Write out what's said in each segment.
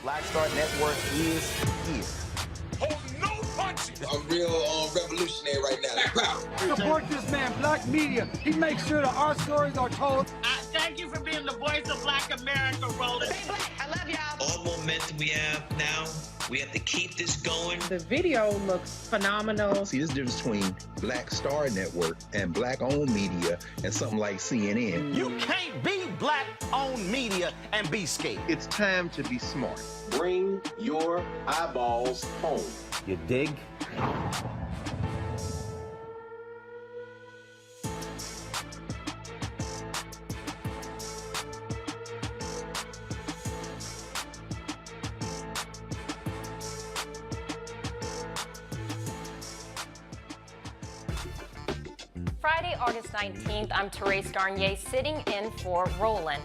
Black Star Network is here. Hold no punches. I'm real revolutionary right now. Support this man, Black Media. He makes sure that our stories are told. Thank you for being the voice of Black America, Roland. Stay black. I love y'all. All momentum we have now, we have to keep this going. The video looks phenomenal. See, there's a difference between Black Star Network and Black-owned media and something like CNN. You can't be Black-owned media and be scared. It's time to be smart. Bring your eyeballs home. You dig? Friday, August 19th, I'm Therese Garnier sitting in for Roland.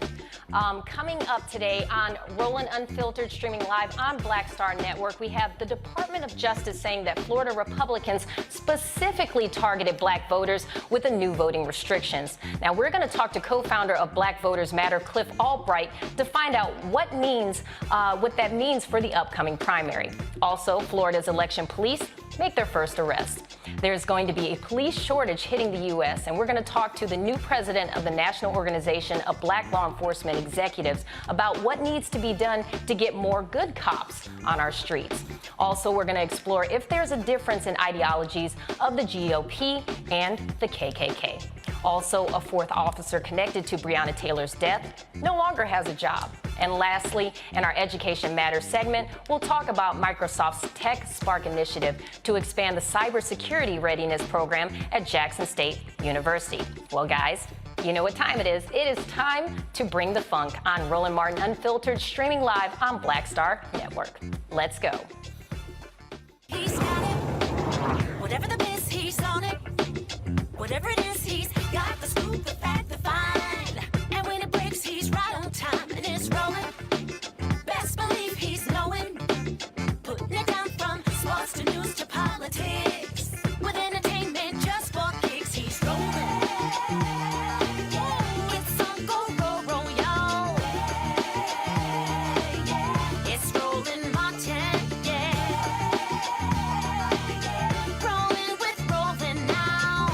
Coming up today on Roland Unfiltered, streaming live on Black Star Network, we have the Department of Justice saying that Florida Republicans specifically targeted Black voters with the new voting restrictions. Now, we're going to talk to co-founder of Black Voters Matter, Cliff Albright, to find out what that means for the upcoming primary. Also, Florida's election police make their first arrest. There's going to be a police shortage hitting the U.S., and we're going to talk to the new president of the National Organization of Black Law Enforcement Executives about what needs to be done to get more good cops on our streets. Also, we're going to explore if there's a difference in ideologies of the GOP and the KKK. Also, a fourth officer connected to Breonna Taylor's death no longer has a job. And lastly, in our Education Matters segment, we'll talk about Microsoft's TechSpark initiative to expand the cybersecurity readiness program at Jackson State University. Well, guys, you know what time it is. It is time to bring the funk on Roland Martin Unfiltered, streaming live on Black Star Network. Let's go. He's got it. Whatever the biz, he's on it. Whatever it is, he's got the scoop, the fact, the find. And when it breaks, he's right on time and it's rolling. Best believe he's knowing. Putting it down from sports to news to politics. With entertainment just for kicks, he's rolling. It's on go, roll, y'all. It's Roland Martin, rolling with Roland now.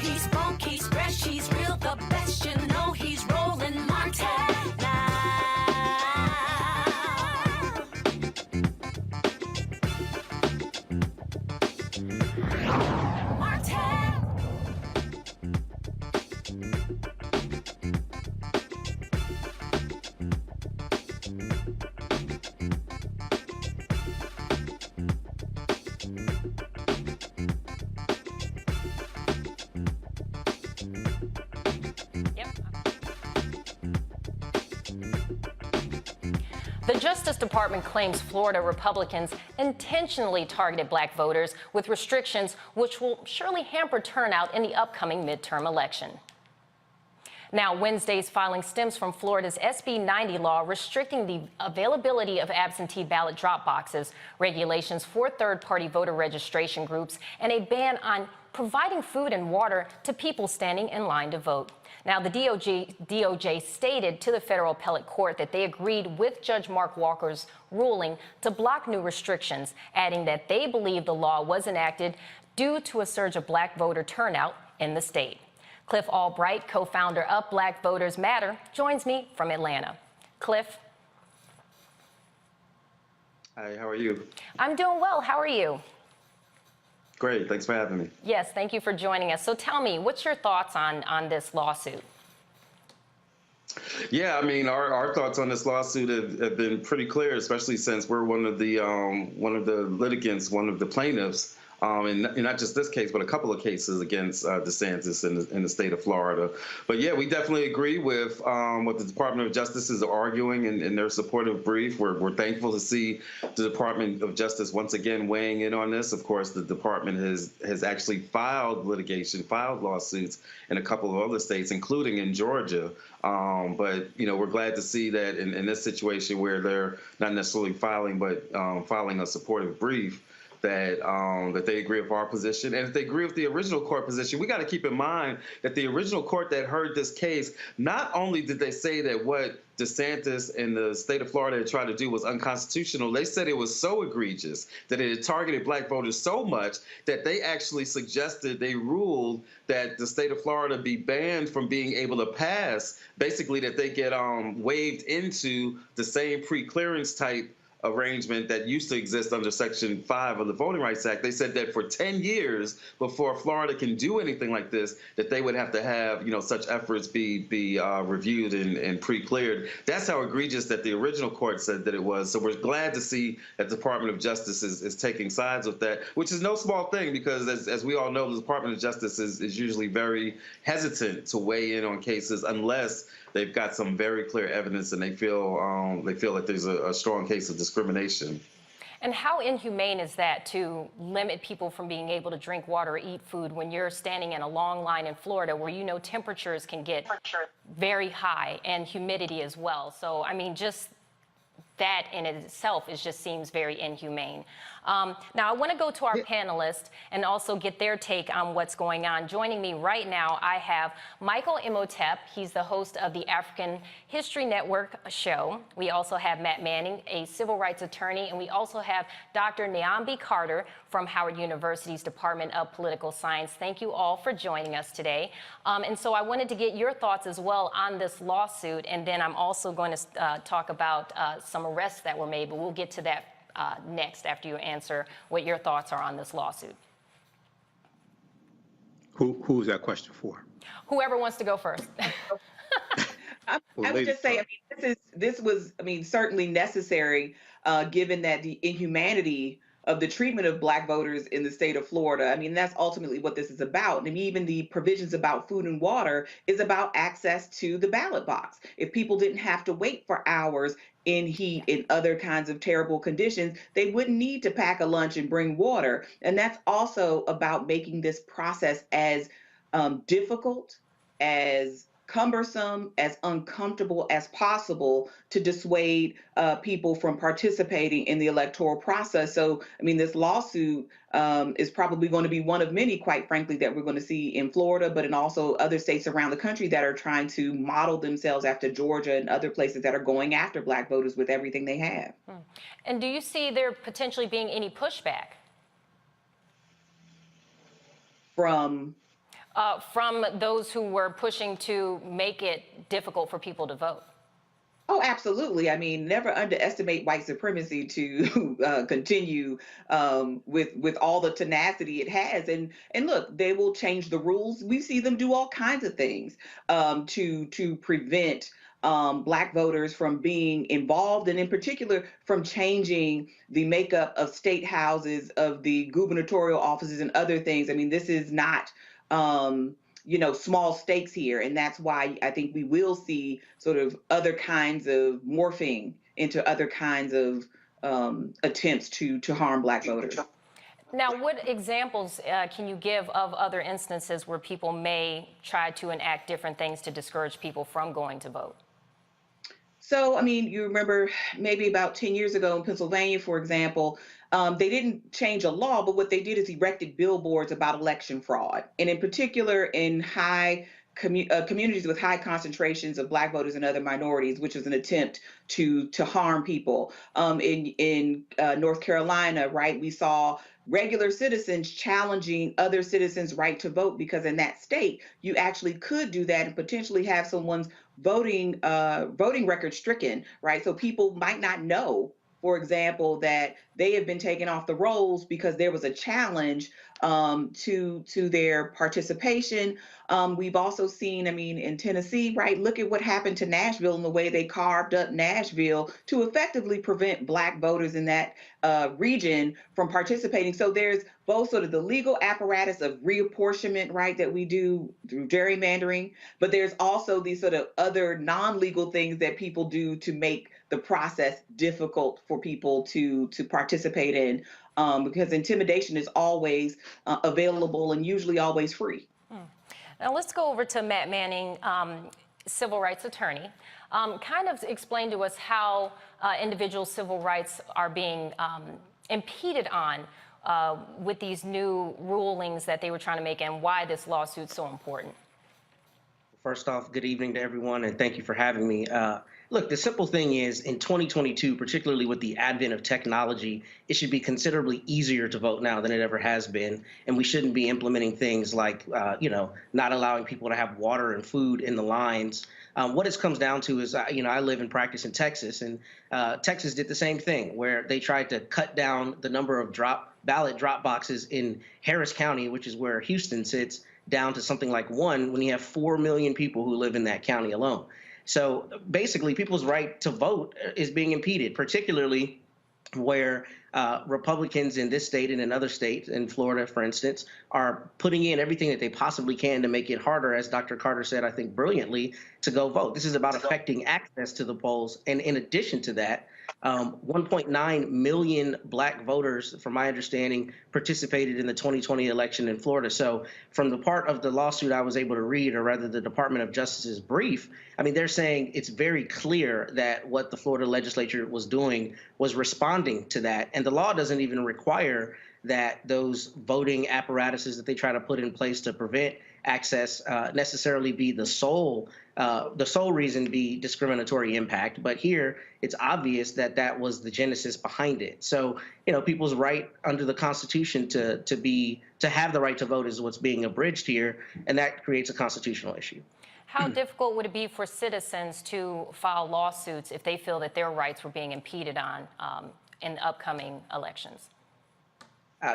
He's funky, he's fresh, he's real, the best, you know he's Roland Martin now. The Justice Department claims Florida Republicans intentionally targeted Black voters with restrictions which will surely hamper turnout in the upcoming midterm election. Now, Wednesday's filing stems from Florida's SB 90 law restricting the availability of absentee ballot drop boxes, regulations for third-party voter registration groups, and a ban on providing food and water to people standing in line to vote. Now, the DOJ stated to the federal appellate court that they agreed with Judge Mark Walker's ruling to block new restrictions, adding that they believe the law was enacted due to a surge of Black voter turnout in the state. Cliff Albright, co-founder of Black Voters Matter, joins me from Atlanta. Cliff. Hi, how are you? I'm doing well. How are you? Great, thanks for having me. Yes, thank you for joining us. So tell me, what's your thoughts on this lawsuit? Yeah, I mean, our thoughts on this lawsuit have been pretty clear, especially since we're one of the litigants, one of the plaintiffs and not just this case, but a couple of cases against DeSantis in the state of Florida. But yeah, we definitely agree with what the Department of Justice is arguing in their supportive brief. We're thankful to see the Department of Justice once again weighing in on this. Of course, the department has actually filed lawsuits in a couple of other states, including in Georgia. But we're glad to see that in this situation where they're not necessarily filing, but filing a supportive brief, that they agree with our position. And if they agree with the original court position, we got to keep in mind that the original court that heard this case, not only did they say that what DeSantis and the state of Florida had tried to do was unconstitutional, they said it was so egregious that it had targeted black voters so much that they actually they ruled that the state of Florida be banned from being able to pass, basically that they get waived into the same pre-clearance type arrangement that used to exist under Section 5 of the Voting Rights Act. They said that for 10 years before Florida can do anything like this, that they would have to have, such efforts be reviewed and pre-cleared. That's how egregious that the original court said that it was. So we're glad to see that the Department of Justice is taking sides with that, which is no small thing because, as we all know, the Department of Justice is usually very hesitant to weigh in on cases unless they've got some very clear evidence and they feel that there's a strong case of discrimination. And how inhumane is that to limit people from being able to drink water or eat food when you're standing in a long line in Florida where temperatures can get very high and humidity as well? So, I mean, just that in itself seems very inhumane. Now, I want to go to our panelists and also get their take on what's going on. Joining me right now, I have Michael Imhotep. He's the host of the African History Network show. We also have Matt Manning, a civil rights attorney, and we also have Dr. Nyambi Carter from Howard University's Department of Political Science. Thank you all for joining us today. And so I wanted to get your thoughts as well on this lawsuit, and then I'm also going to talk about some arrests that were made, but we'll get to that next after you answer what your thoughts are on this lawsuit. Who's that question for? Whoever wants to go first. I would just say, this was certainly necessary, given that the inhumanity of the treatment of black voters in the state of Florida. I mean, that's ultimately what this is about. And even the provisions about food and water is about access to the ballot box. If people didn't have to wait for hours in heat and other kinds of terrible conditions, they wouldn't need to pack a lunch and bring water. And that's also about making this process as difficult, as cumbersome, as uncomfortable as possible to dissuade people from participating in the electoral process. So, this lawsuit is probably going to be one of many, quite frankly, that we're going to see in Florida, but in also other states around the country that are trying to model themselves after Georgia and other places that are going after black voters with everything they have. And do you see there potentially being any pushback? From those who were pushing to make it difficult for people to vote? Oh, absolutely. Never underestimate white supremacy to continue with all the tenacity it has. And look, they will change the rules. We see them do all kinds of things to prevent black voters from being involved, and in particular from changing the makeup of state houses, of the gubernatorial offices and other things. This is not small stakes here. And that's why I think we will see sort of other kinds of morphing into other kinds of attempts to harm black voters. Now, what examples can you give of other instances where people may try to enact different things to discourage people from going to vote? So, you remember maybe about 10 years ago in Pennsylvania, for example, they didn't change a law, but what they did is erected billboards about election fraud. And in particular, in communities with high concentrations of black voters and other minorities, which was an attempt to harm people. In North Carolina, right, we saw regular citizens challenging other citizens' right to vote, because in that state, you actually could do that and potentially have someone's voting record stricken, right? So people might not know, for example, that they have been taken off the rolls because there was a challenge to their participation. We've also seen, I mean, in Tennessee, right? Look at what happened to Nashville and the way they carved up Nashville to effectively prevent Black voters in that region from participating. So there's both sort of the legal apparatus of reapportionment, right, that we do through gerrymandering, but there's also these sort of other non-legal things that people do to make the process difficult for people to participate in, because intimidation is always available and usually always free. Now let's go over to Matt Manning, civil rights attorney. Kind of explain to us how individual civil rights are being impeded on with these new rulings that they were trying to make, and why this lawsuit's so important. First off, good evening to everyone, and thank you for having me. Look, the simple thing is, in 2022, particularly with the advent of technology, it should be considerably easier to vote now than it ever has been, and we shouldn't be implementing things like, not allowing people to have water and food in the lines. What it comes down to is, I live and practice in Texas, and Texas did the same thing, where they tried to cut down the number of ballot drop boxes in Harris County, which is where Houston sits, down to something like 1 when you have 4 million people who live in that county alone. So basically, people's right to vote is being impeded, particularly where Republicans in this state and in other states, in Florida, for instance, are putting in everything that they possibly can to make it harder, as Dr. Carter said, I think brilliantly, to go vote. This is about affecting access to the polls. And in addition to that, 1.9 million Black voters, from my understanding, participated in the 2020 election in Florida. So from the part of the lawsuit I was able to read, or rather the Department of Justice's brief, I mean, they're saying it's very clear that what the Florida legislature was doing was responding to that. And the law doesn't even require that those voting apparatuses that they try to put in place to prevent access necessarily be the sole reason be discriminatory impact. But here, it's obvious that that was the genesis behind it. So, people's right under the Constitution to have the right to vote is what's being abridged here, and that creates a constitutional issue. How difficult would it be for citizens to file lawsuits if they feel that their rights were being impeded on in upcoming elections?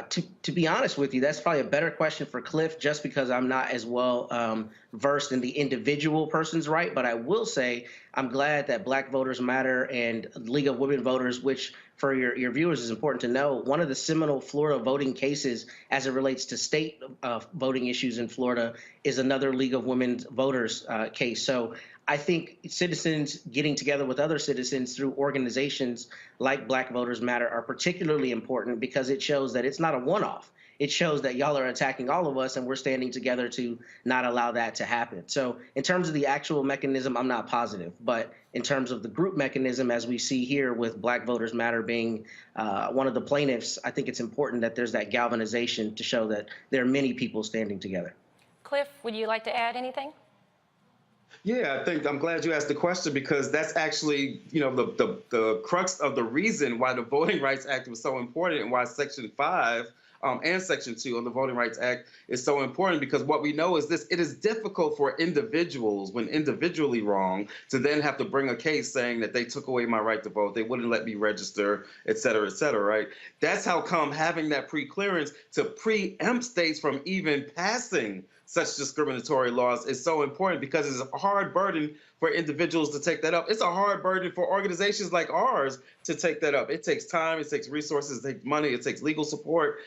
To be honest with you, that's probably a better question for Cliff, just because I'm not as well versed in the individual person's right. But I will say I'm glad that Black Voters Matter and League of Women Voters, which for your viewers is important to know, one of the seminal Florida voting cases as it relates to state voting issues in Florida is another League of Women Voters case. So I think citizens getting together with other citizens through organizations like Black Voters Matter are particularly important, because it shows that it's not a one-off. It shows that y'all are attacking all of us, and we're standing together to not allow that to happen. So in terms of the actual mechanism, I'm not positive. But in terms of the group mechanism, as we see here with Black Voters Matter being one of the plaintiffs, I think it's important that there's that galvanization to show that there are many people standing together. Cliff, would you like to add anything? Yeah, I'm glad you asked the question, because that's actually, the crux of the reason why the Voting Rights Act was so important, and why Section 5 and Section 2 of the Voting Rights Act is so important, because what we know is this: it is difficult for individuals, when individually wrong, to then have to bring a case saying that they took away my right to vote, they wouldn't let me register, et cetera, right? That's how come having that pre-clearance to preempt states from even passing such discriminatory laws is so important, because it's a hard burden for individuals to take that up. It's a hard burden for organizations like ours to take that up. It takes time, it takes resources, it takes money, it takes legal support.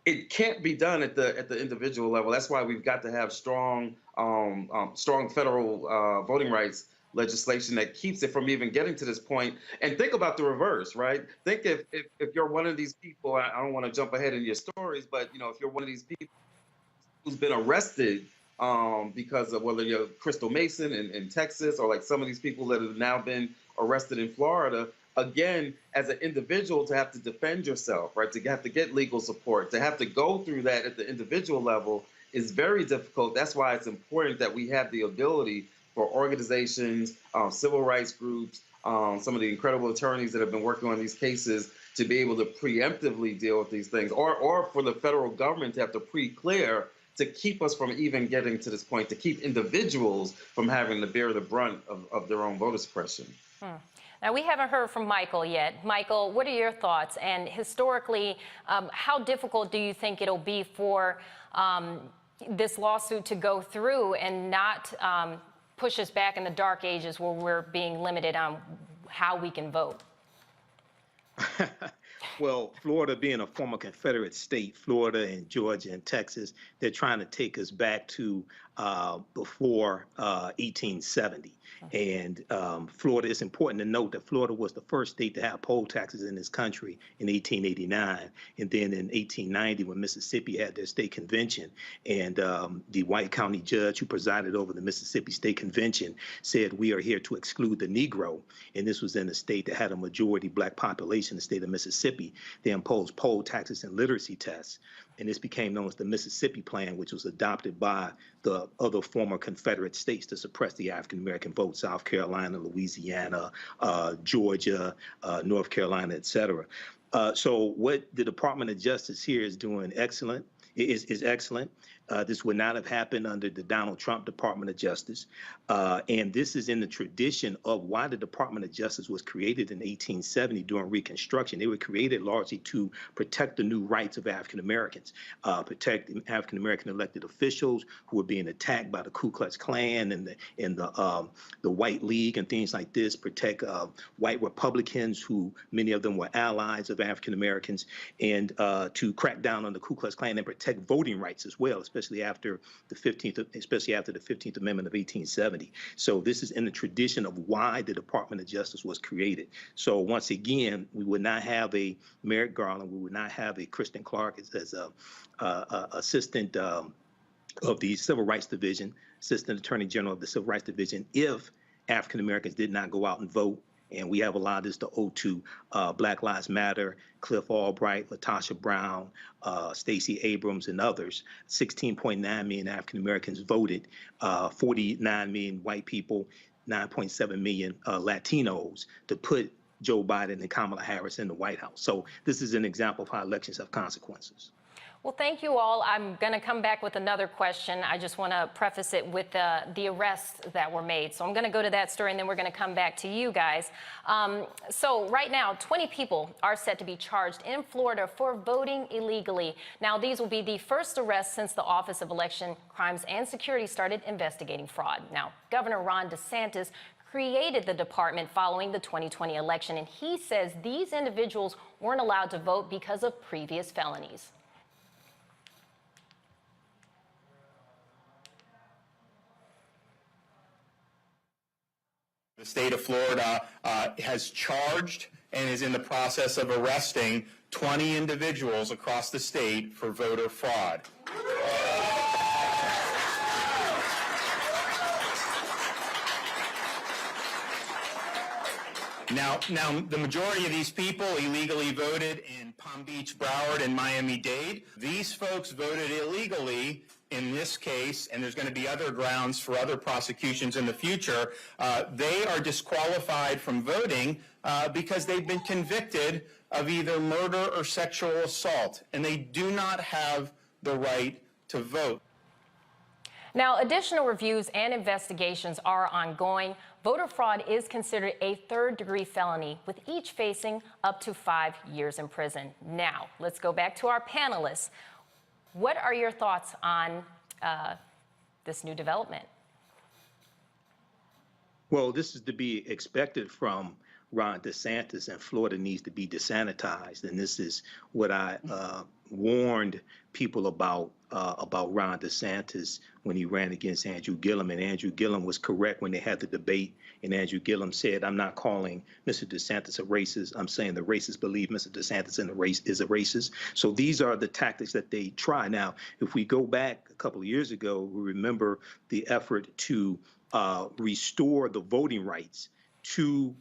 It can't be done at the individual level. That's why we've got to have strong federal voting rights legislation that keeps it from even getting to this point. And think about the reverse, right? Think if you're one of these people, I don't want to jump ahead in your stories, but if you're one of these people who's been arrested because of whether you're Crystal Mason in Texas, or like some of these people that have now been arrested in Florida, again, as an individual, to have to defend yourself, right, to have to get legal support, to have to go through that at the individual level is very difficult. That's why it's important that we have the ability for organizations, civil rights groups, some of the incredible attorneys that have been working on these cases to be able to preemptively deal with these things, or for the federal government to have to pre-clear to keep us from even getting to this point, to keep individuals from having to bear the brunt of their own voter suppression. Now, we haven't heard from Michael yet. Michael, what are your thoughts? And historically, how difficult do you think it'll be for this lawsuit to go through and not push us back in the dark ages where we're being limited on how we can vote? Well, Florida being a former Confederate state, Florida and Georgia and Texas, they're trying to take us back to before 1870. And Florida, it's important to note that Florida was the first state to have poll taxes in this country in 1889. And then in 1890, when Mississippi had their state convention, and the white county judge who presided over the Mississippi State Convention said, we are here to exclude the Negro. And this was in a state that had a majority black population, the state of Mississippi. They imposed poll taxes and literacy tests. And this became known as the Mississippi Plan, which was adopted by the other former Confederate states to suppress the African-American vote, South Carolina, Louisiana, Georgia, North Carolina, et cetera. So what the Department of Justice here is doing is excellent. This would not have happened under the Donald Trump Department of Justice. And this is in the tradition of why the Department of Justice was created in 1870 during Reconstruction. They were created largely to protect the new rights of African Americans, protect African American elected officials who were being attacked by the Ku Klux Klan and the White League and things like this, protect white Republicans who many of them were allies of African Americans, and to crack down on the Ku Klux Klan and protect voting rights as well, especially after the 15th Amendment of 1870. So this is in the tradition of why the Department of Justice was created. So once again, we would not have a Merrick Garland, we would not have a Kristen Clark as a assistant of the Civil Rights Division, Assistant Attorney General of the Civil Rights Division, if African Americans did not go out and vote. And we have a lot of this to owe to Black Lives Matter, Cliff Albright, Latasha Brown, Stacey Abrams, and others. 16.9 million African Americans voted, 49 million white people, 9.7 million Latinos to put Joe Biden and Kamala Harris in the White House. So this is an example of how elections have consequences. Well, thank you all. I'm going to come back with another question. I just want to preface it with the arrests that were made. So I'm going to go to that story, and then we're going to come back to you guys. So right now, 20 people are set to be charged in Florida for voting illegally. Now, these will be the first arrests since the Office of Election Crimes and Security started investigating fraud. Now, Governor Ron DeSantis created the department following the 2020 election, and he says these individuals weren't allowed to vote because of previous felonies. The state of Florida has charged and is in the process of arresting 20 individuals across the state for voter fraud. Now, the majority of these people illegally voted in Palm Beach, Broward, and Miami-Dade. These folks voted illegally in this case, and there's going to be other grounds for other prosecutions in the future. They are disqualified from voting because they've been convicted of either murder or sexual assault, and they do not have the right to vote. Now, additional reviews and investigations are ongoing. Voter fraud is considered a third-degree felony, with each facing up to 5 years in prison. Now, let's go back to our panelists. What are your thoughts on this new development? Well, this is to be expected from Ron DeSantis, and Florida needs to be desanitized. And this is what I warned people about Ron DeSantis when he ran against Andrew Gillum. And Andrew Gillum was correct when they had the debate. And Andrew Gillum said, I'm not calling Mr. DeSantis a racist. I'm saying the racists believe Mr. DeSantis is a racist. So these are the tactics that they try. Now, if we go back a couple of years ago, we remember the effort to restore the voting rights to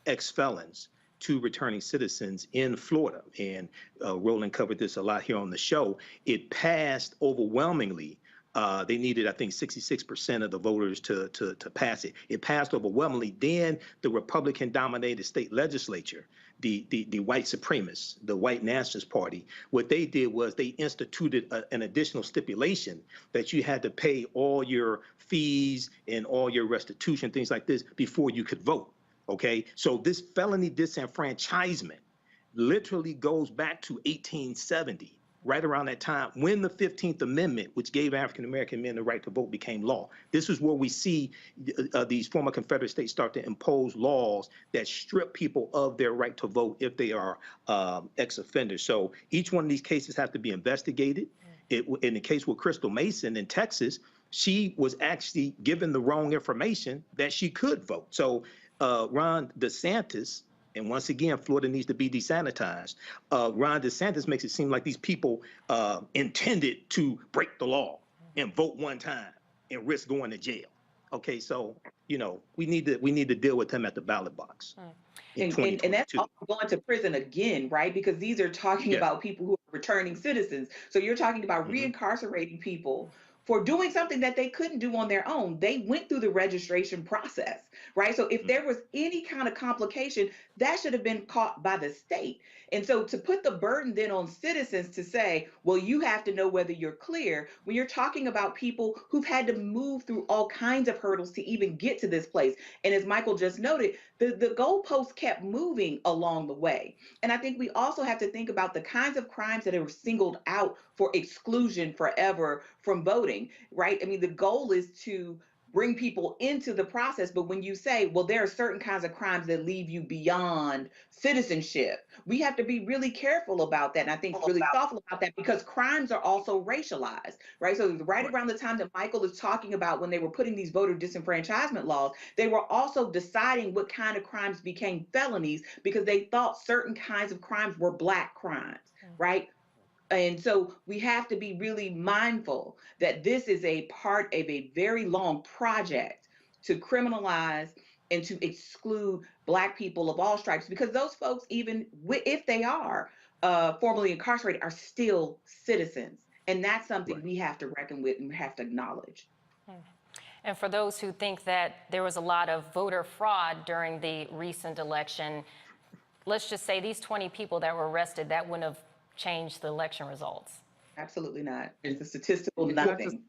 ex-felons, to returning citizens in Florida. And Roland covered this a lot here on the show. It passed overwhelmingly They needed, I think, 66% of the voters to pass it. It passed overwhelmingly. Then the Republican-dominated state legislature, the white supremacists, the white nationalist party, what they did was they instituted an additional stipulation that you had to pay all your fees and all your restitution, things like this, before you could vote. Okay, so this felony disenfranchisement literally goes back to 1870. Right around that time when the 15th Amendment, which gave African-American men the right to vote, became law. This is where we see these former Confederate states start to impose laws that strip people of their right to vote if they are ex-offenders. So each one of these cases have to be investigated. In the case with Crystal Mason in Texas, she was actually given the wrong information that she could vote. So Ron DeSantis, and once again, Florida needs to be desanitized. Ron DeSantis makes it seem like these people intended to break the law and vote one time and risk going to jail. Okay, so we need to deal with them at the ballot box. And that's also going to prison again, right? Because these are talking about people who are returning citizens. So you're talking about reincarcerating people for doing something that they couldn't do on their own. They went through the registration process, right? So if there was any kind of complication, that should have been caught by the state. And so to put the burden then on citizens to say, well, you have to know whether you're clear, when you're talking about people who've had to move through all kinds of hurdles to even get to this place. And as Michael just noted, the goalposts kept moving along the way. And I think we also have to think about the kinds of crimes that are singled out for exclusion forever from voting, right? I mean, the goal is to bring people into the process. But when you say, well, there are certain kinds of crimes that leave you beyond citizenship, we have to be really careful about that. And I think really thoughtful about that, because crimes are also racialized, right? So right around the time that Michael is talking about when they were putting these voter disenfranchisement laws, they were also deciding what kind of crimes became felonies because they thought certain kinds of crimes were Black crimes, right? And so we have to be really mindful that this is a part of a very long project to criminalize and to exclude Black people of all stripes, because those folks, even if they are formerly incarcerated, are still citizens. And that's something we have to reckon with and we have to acknowledge. And for those who think that there was a lot of voter fraud during the recent election, let's just say these 20 people that were arrested, that wouldn't have change the election results. Absolutely not. It's a statistical nothing.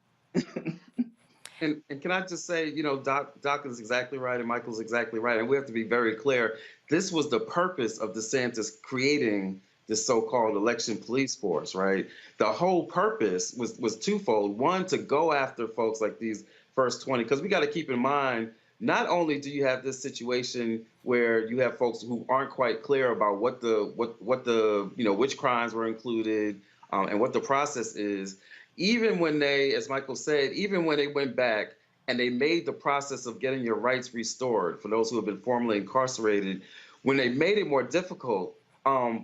And can I just say, Doc is exactly right and Michael's exactly right. And we have to be very clear. This was the purpose of DeSantis creating this so-called election police force, right? The whole purpose was twofold. One, to go after folks like these first 20, because we got to keep in mind, not only do you have this situation where you have folks who aren't quite clear about which crimes were included and what the process is, even when they, as Michael said, even when they went back and they made the process of getting your rights restored for those who have been formerly incarcerated, when they made it more difficult,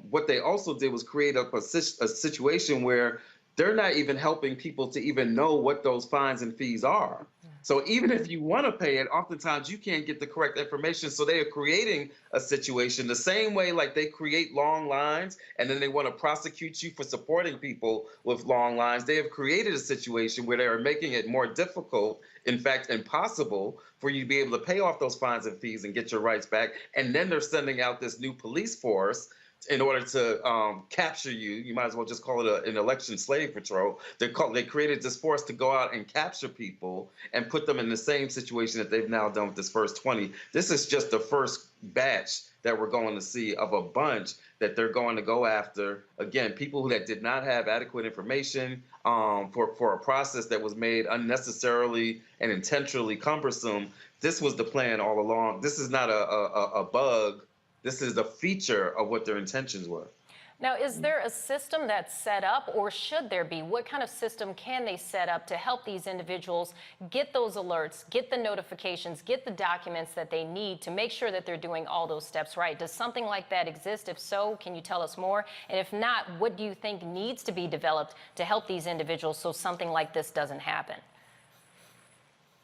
what they also did was create a situation where they're not even helping people to even know what those fines and fees are. So even if you want to pay it, oftentimes you can't get the correct information. So they are creating a situation the same way like they create long lines and then they want to prosecute you for supporting people with long lines. They have created a situation where they are making it more difficult, in fact, impossible for you to be able to pay off those fines and fees and get your rights back. And then they're sending out this new police force in order to capture you. You might as well just call it an election slave patrol. They created this force to go out and capture people and put them in the same situation that they've now done with this first 20. This is just the first batch that we're going to see of a bunch that they're going to go after. Again, people that did not have adequate information for a process that was made unnecessarily and intentionally cumbersome. This was the plan all along. This is not a bug. This is the feature of what their intentions were. Now, is there a system that's set up, or should there be? What kind of system can they set up to help these individuals get those alerts, get the notifications, get the documents that they need to make sure that they're doing all those steps right? Does something like that exist? If so, can you tell us more? And if not, what do you think needs to be developed to help these individuals so something like this doesn't happen?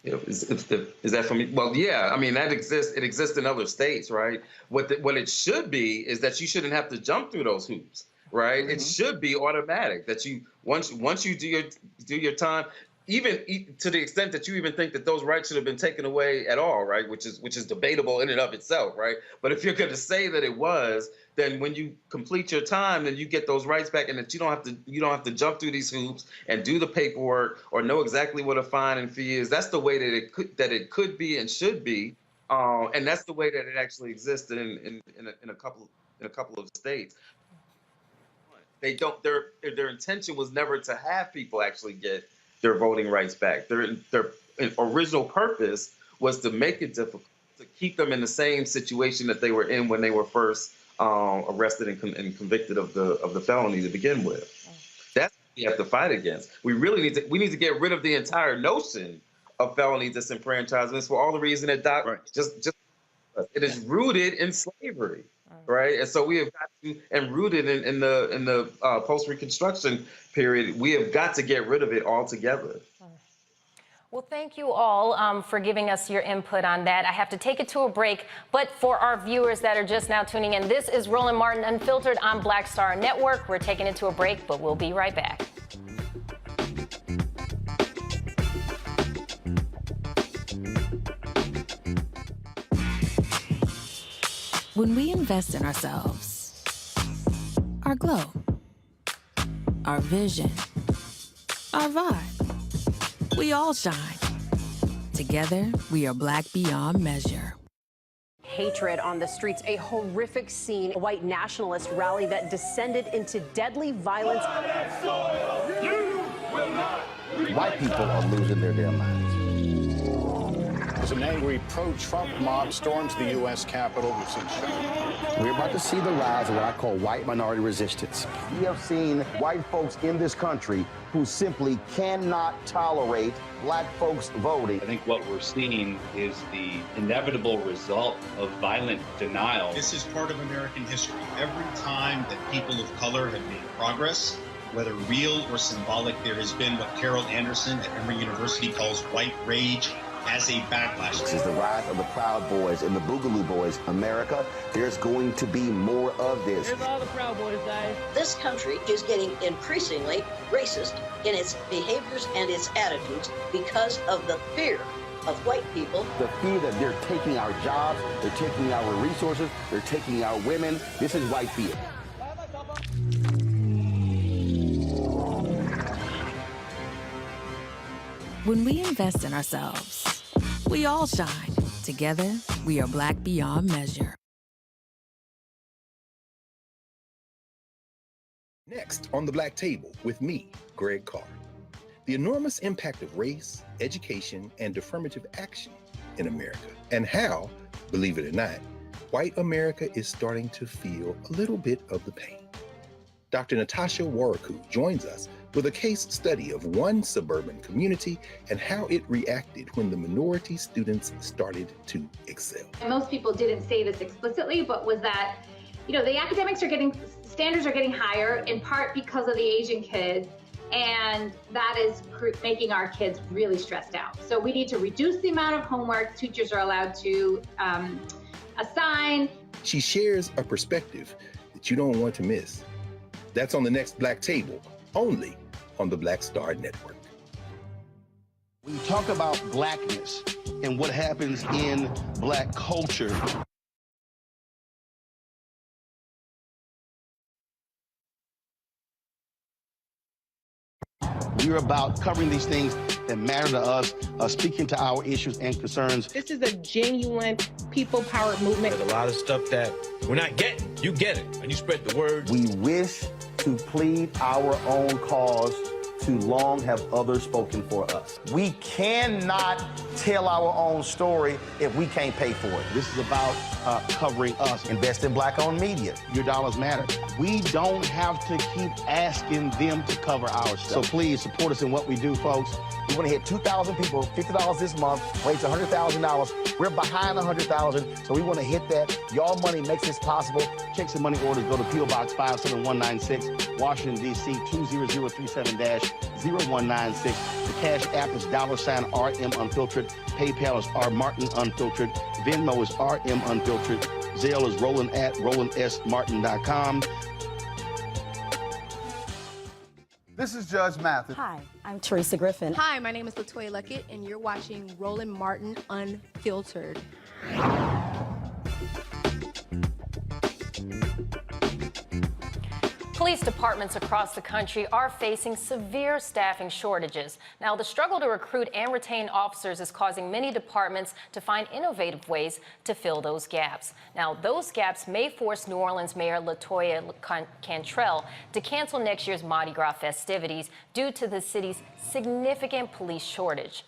Is that for me? Well, yeah, I mean, that exists. It exists in other states, right? What it should be is that you shouldn't have to jump through those hoops, right? It should be automatic that you once you do your time, even to the extent that you even think that those rights should have been taken away at all, right? Which is debatable in and of itself, right? But if you're going to say that it was, then when you complete your time, then you get those rights back, and that you don't have to jump through these hoops and do the paperwork or know exactly what a fine and fee is. That's the way that it could be and should be, and that's the way that it actually exists in a couple of states. They don't. Their intention was never to have people actually get their voting rights back. Their original purpose was to make it difficult, to keep them in the same situation that they were in when they were first arrested and convicted of the felony to begin with. That's what we have to fight against. We need to get rid of the entire notion of felony disenfranchisement for all the reason that just it is rooted in slavery. Right, and so we have got to, and rooted in the post-Reconstruction period, we have got to get rid of it altogether. Well, thank you all for giving us your input on that. I have to take it to a break, but for our viewers that are just now tuning in, this is Roland Martin Unfiltered on Black Star Network. We're taking it to a break, but we'll be right back. When we invest in ourselves, our glow, our vision, our vibe, we all shine. Together, we are black beyond measure. Hatred on the streets, a horrific scene, a white nationalist rally that descended into deadly violence. White people are losing their damn minds. As an angry pro-Trump mob storms the U.S. Capitol, we've seen shooting. We're about to see the rise of what I call white minority resistance. We have seen white folks in this country who simply cannot tolerate black folks voting. I think what we're seeing is the inevitable result of violent denial. This is part of American history. Every time that people of color have made progress, whether real or symbolic, there has been what Carol Anderson at Emory University calls white rage as a backlash. This is the rise of the Proud Boys and the Boogaloo Boys. America, there's going to be more of this. Here's all the Proud Boys, guys. This country is getting increasingly racist in its behaviors and its attitudes because of the fear of white people. The fear that they're taking our jobs, they're taking our resources, they're taking our women. This is white fear. When we invest in ourselves, we all shine. Together, we are black beyond measure. Next on the Black Table with me, Greg Carr. The enormous impact of race, education, and affirmative action in America, and how, believe it or not, white America is starting to feel a little bit of the pain. Dr. Natasha Waraku joins us with a case study of one suburban community and how it reacted when the minority students started to excel. Most people didn't say this explicitly, but was that, the academics standards are getting higher in part because of the Asian kids, and that is making our kids really stressed out. So we need to reduce the amount of homework teachers are allowed to assign. She shares a perspective that you don't want to miss. That's on the next Black Table, only on the Black Star Network. When you talk about blackness and what happens in black culture, we're about covering these things that matter to us, speaking to our issues and concerns. This is a genuine people-powered movement. There's a lot of stuff that we're not getting. You get it, and you spread the word. We wish to plead our own cause. Too long have others spoken for us. We cannot tell our own story if we can't pay for it. This is about covering us. Invest in black-owned media. Your dollars matter. We don't have to keep asking them to cover our stuff. So please support us in what we do, folks. We want to hit 2,000 people, $50 this month, raise $100,000. We're behind 100,000, so we want to hit that. Y'all money makes this possible. Checks and money orders go to P.O. Box 57196, Washington, D.C. 20037-0196. The Cash App is $RM Unfiltered. PayPal is R Martin Unfiltered. Venmo is RM Unfiltered. Zelle is Roland at RolandSMartin.com. This is Judge Mathis. Hi, I'm Teresa Griffin. Hi, my name is LaToya Luckett, and you're watching Roland Martin Unfiltered. Police departments across the country are facing severe staffing shortages. Now, the struggle to recruit and retain officers is causing many departments to find innovative ways to fill those gaps. Now, those gaps may force New Orleans Mayor LaToya Cantrell to cancel next year's Mardi Gras festivities due to the city's significant police shortage.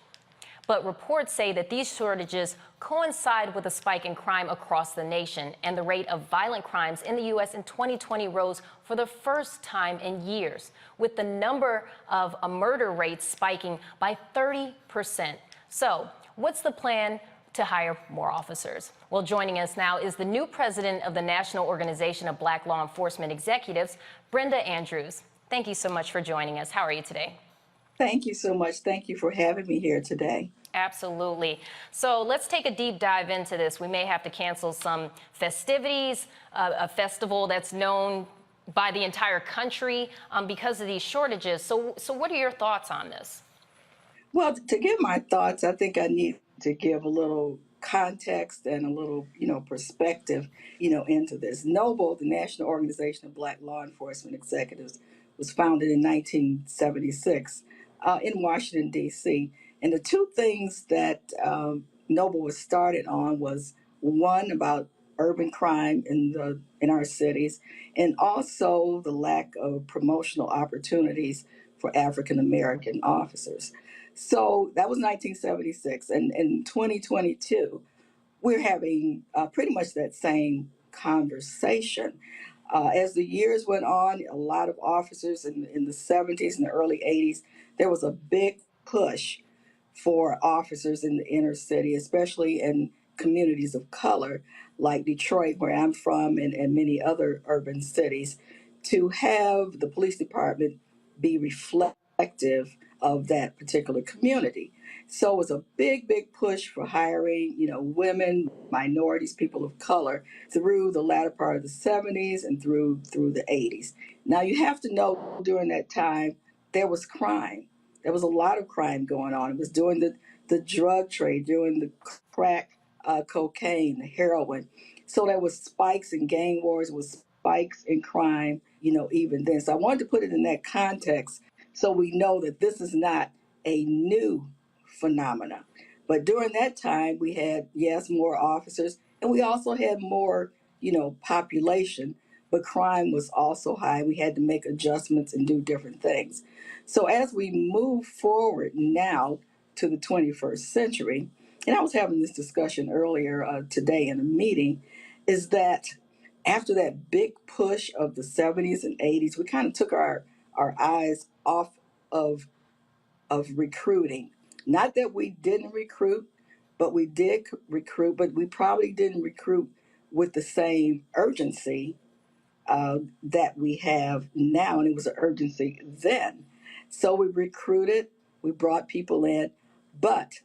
But reports say that these shortages coincide with a spike in crime across the nation, and the rate of violent crimes in the U.S. in 2020 rose for the first time in years, with the number of murder rates spiking by 30%. So, what's the plan to hire more officers? Well, joining us now is the new president of the National Organization of Black Law Enforcement Executives, Brenda Andrews. Thank you so much for joining us. How are you today? Thank you so much. Thank you for having me here today. Absolutely. So let's take a deep dive into this. We may have to cancel some festivities, a festival that's known by the entire country because of these shortages. So what are your thoughts on this? Well, to give my thoughts, I think I need to give a little context and a little, perspective, into this. NOBLE, the National Organization of Black Law Enforcement Executives, was founded in 1976 in Washington, D.C. And the two things that NOBLE was started on was one about urban crime in our cities, and also the lack of promotional opportunities for African American officers. So that was 1976, and in 2022, we're having pretty much that same conversation. As the years went on, a lot of officers in the 70s and the early 80s, there was a big push for officers in the inner city, especially in communities of color like Detroit, where I'm from, and many other urban cities, to have the police department be reflective of that particular community. So it was a big, big push for hiring, women, minorities, people of color through the latter part of the 70s and through the 80s. Now you have to know during that time, there was crime. There was a lot of crime going on. It was during the drug trade, during the crack cocaine, the heroin. So there was spikes in gang wars, was spikes in crime, even then. So I wanted to put it in that context so we know that this is not a new phenomena. But during that time, we had, yes, more officers, and we also had more, population, but crime was also high. We had to make adjustments and do different things. So as we move forward now to the 21st century, and I was having this discussion earlier today in a meeting, is that after that big push of the 70s and 80s, we kind of took our eyes off of recruiting. Not that we didn't recruit, but we did recruit, but we probably didn't recruit with the same urgency that we have now, and it was an urgency then. So we recruited, we brought people in, but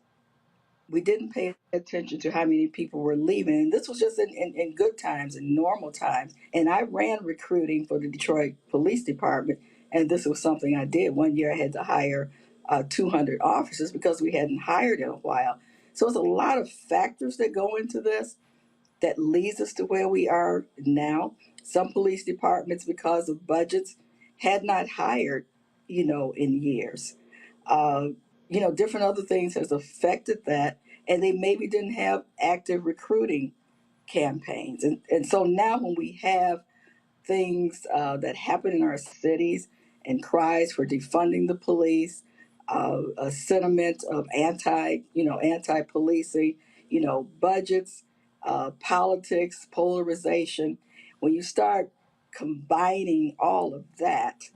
we didn't pay attention to how many people were leaving. And this was just in good times, in normal times. And I ran recruiting for the Detroit Police Department, and this was something I did. One year I had to hire 200 officers because we hadn't hired in a while. So it's a lot of factors that go into this that leads us to where we are now. Some police departments, because of budgets, had not hired, in years. Different other things has affected that, and they maybe didn't have active recruiting campaigns. And so now when we have things that happen in our cities and cries for defunding the police, a sentiment of anti-policing, budgets, politics, polarization, when you start combining all of that,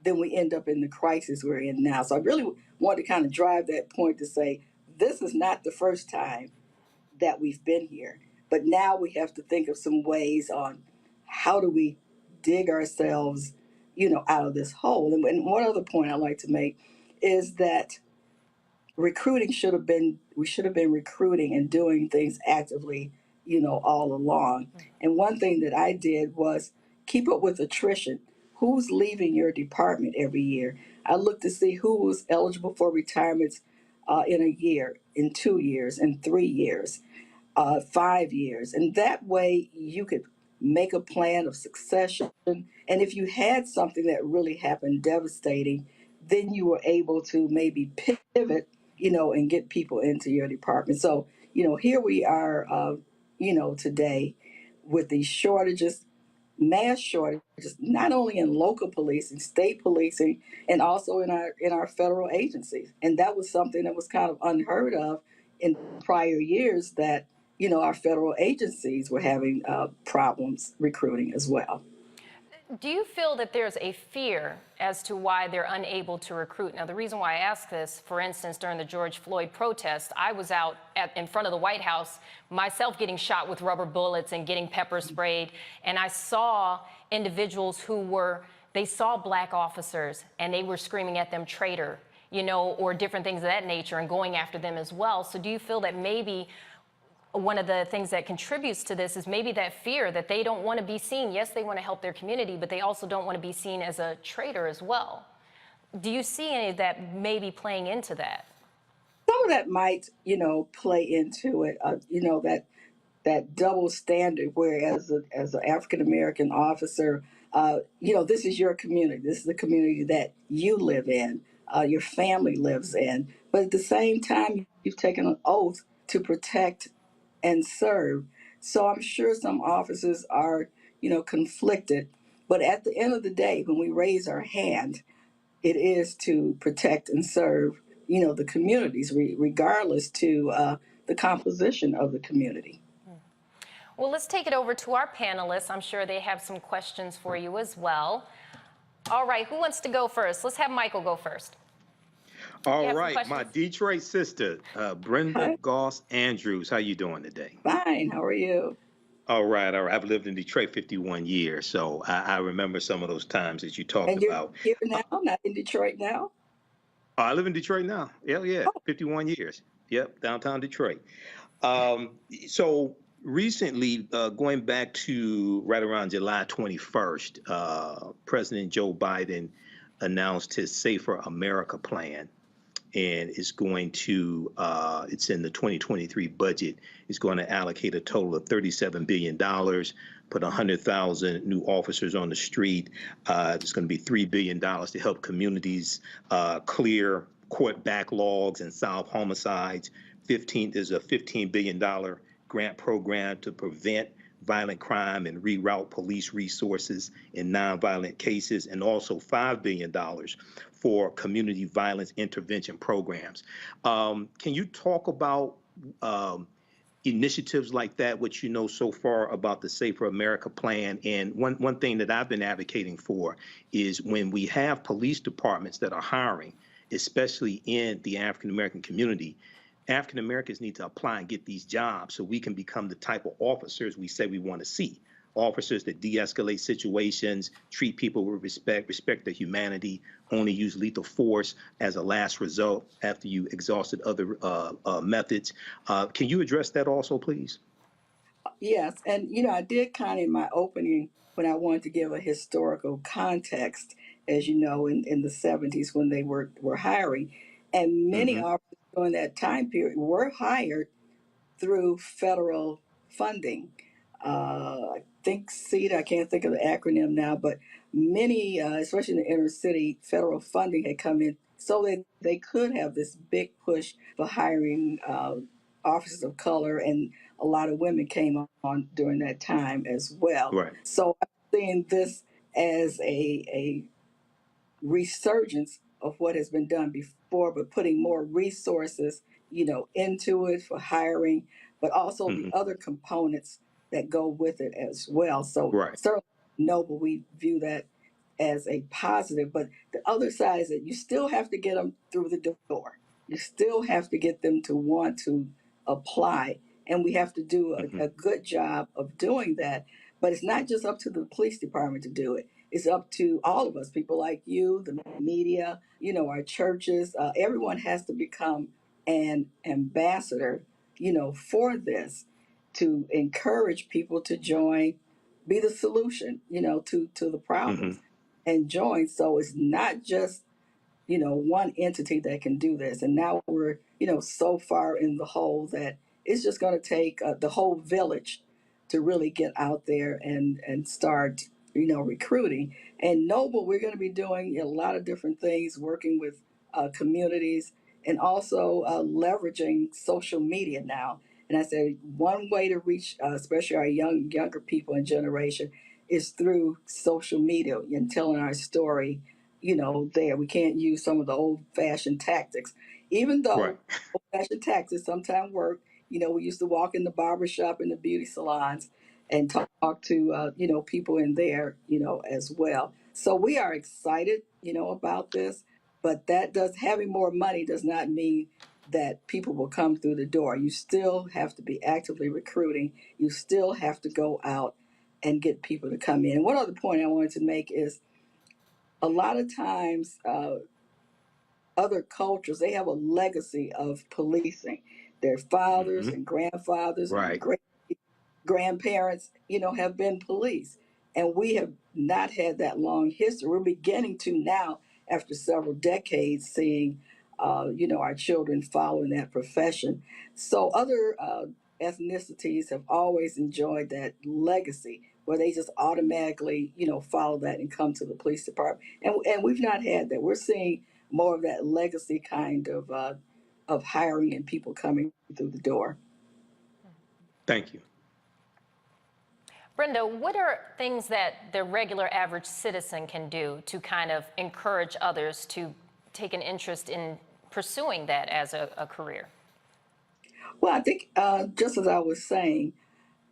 then we end up in the crisis we're in now. So I really want to kind of drive that point to say, this is not the first time that we've been here, but now we have to think of some ways on how do we dig ourselves, out of this hole. And one other point I'd like to make is that recruiting we should have been recruiting and doing things actively, all along. And one thing that I did was keep up with attrition. who's leaving your department every year. I look to see who was eligible for retirements in a year, in 2 years, in 3 years, 5 years. And that way you could make a plan of succession. And if you had something that really happened devastating, then you were able to maybe pivot, and get people into your department. So, here we are, today with these shortages, mass shortages, not only in local policing, state policing, and also in our federal agencies. And that was something that was kind of unheard of in prior years, that our federal agencies were having problems recruiting as well. Do you feel that there's a fear as to why they're unable to recruit? Now, the reason why I ask this, for instance, during the George Floyd protest, I was out in front of the White House, myself getting shot with rubber bullets and getting pepper sprayed, and I saw individuals they saw black officers and they were screaming at them traitor, or different things of that nature, and going after them as well. So do you feel that maybe one of the things that contributes to this is maybe that fear that they don't want to be seen? Yes, they want to help their community, but they also don't want to be seen as a traitor as well. Do you see any of that maybe playing into that? Some of that might, play into it, that double standard, where as an African American officer, this is your community. This is the community that you live in, your family lives in. But at the same time, you've taken an oath to protect and serve. So I'm sure some officers are, conflicted. But at the end of the day, when we raise our hand, it is to protect and serve, the communities, regardless to the composition of the community. Well, let's take it over to our panelists. I'm sure they have some questions for you as well. All right, who wants to go first? Let's have Michael go first. All right, my Detroit sister, Brenda Goss Andrews. How you doing today? Fine. How are you? All right. I've lived in Detroit 51 years, so I remember some of those times that you talked and you're about. Here now, not in Detroit now? I live in Detroit now. Yeah, 51 years. Yep, downtown Detroit. So recently, going back to right around July 21st, President Joe Biden announced his Safer America plan. And it's going to, it's in the 2023 budget, it's going to allocate a total of $37 billion, put 100,000 new officers on the street. There's going to be $3 billion to help communities clear court backlogs and solve homicides. There's a $15 billion grant program to prevent violent crime and reroute police resources in nonviolent cases, and also $5 billion for community violence intervention programs. Can you talk about initiatives like that, what you know so far about the Safer America plan? And one thing that I've been advocating for is when we have police departments that are hiring, especially in the African American community, African Americans need to apply and get these jobs so we can become the type of officers we say we want to see. Officers that de-escalate situations, treat people with respect their humanity, only use lethal force as a last result after you exhausted other methods. Can you address that also, please? Yes, and I did kind of in my opening when I wanted to give a historical context, as you know, in the 70s when they were hiring, and many officers during that time period were hired through federal funding. I think CETA, I can't think of the acronym now, but many, especially in the inner city, federal funding had come in so that they could have this big push for hiring officers of color, and a lot of women came on during that time as well. Right. So I'm seeing this as a resurgence of what has been done before, but putting more resources, into it for hiring, but also the other components that go with it as well. So certainly noble, we view that as a positive, but the other side is that you still have to get them through the door. You still have to get them to want to apply, and we have to do a good job of doing that. But it's not just up to the police department to do it. It's up to all of us, people like you, the media, our churches. Everyone has to become an ambassador, for this, to encourage people to join, be the solution, to the problems. and join. So it's not just, one entity that can do this. And now we're, so far in the hole that it's just going to take the whole village to really get out there and start, recruiting. And Noble, we're going to be doing a lot of different things, working with communities and also leveraging social media now. And I said one way to reach, especially our younger people and generation, is through social media and telling our story. There we can't use some of the old-fashioned tactics, even though Right. old-fashioned tactics sometimes work. We used to walk in the barber shop and the beauty salons and talk to people in there, as well. So we are excited, about this, but having more money does not mean that people will come through the door. You still have to be actively recruiting. You still have to go out and get people to come in. And one other point I wanted to make is a lot of times other cultures, they have a legacy of policing. Their fathers and grandfathers and Right. great grandparents, have been police. And we have not had that long history. We're beginning to now, after several decades, seeing, our children following that profession. So other ethnicities have always enjoyed that legacy where they just automatically, follow that and come to the police department. And we've not had that. We're seeing more of that legacy kind of hiring and people coming through the door. Thank you. Brenda, what are things that the regular average citizen can do to kind of encourage others to take an interest in pursuing that as a career? Well, I think just as I was saying,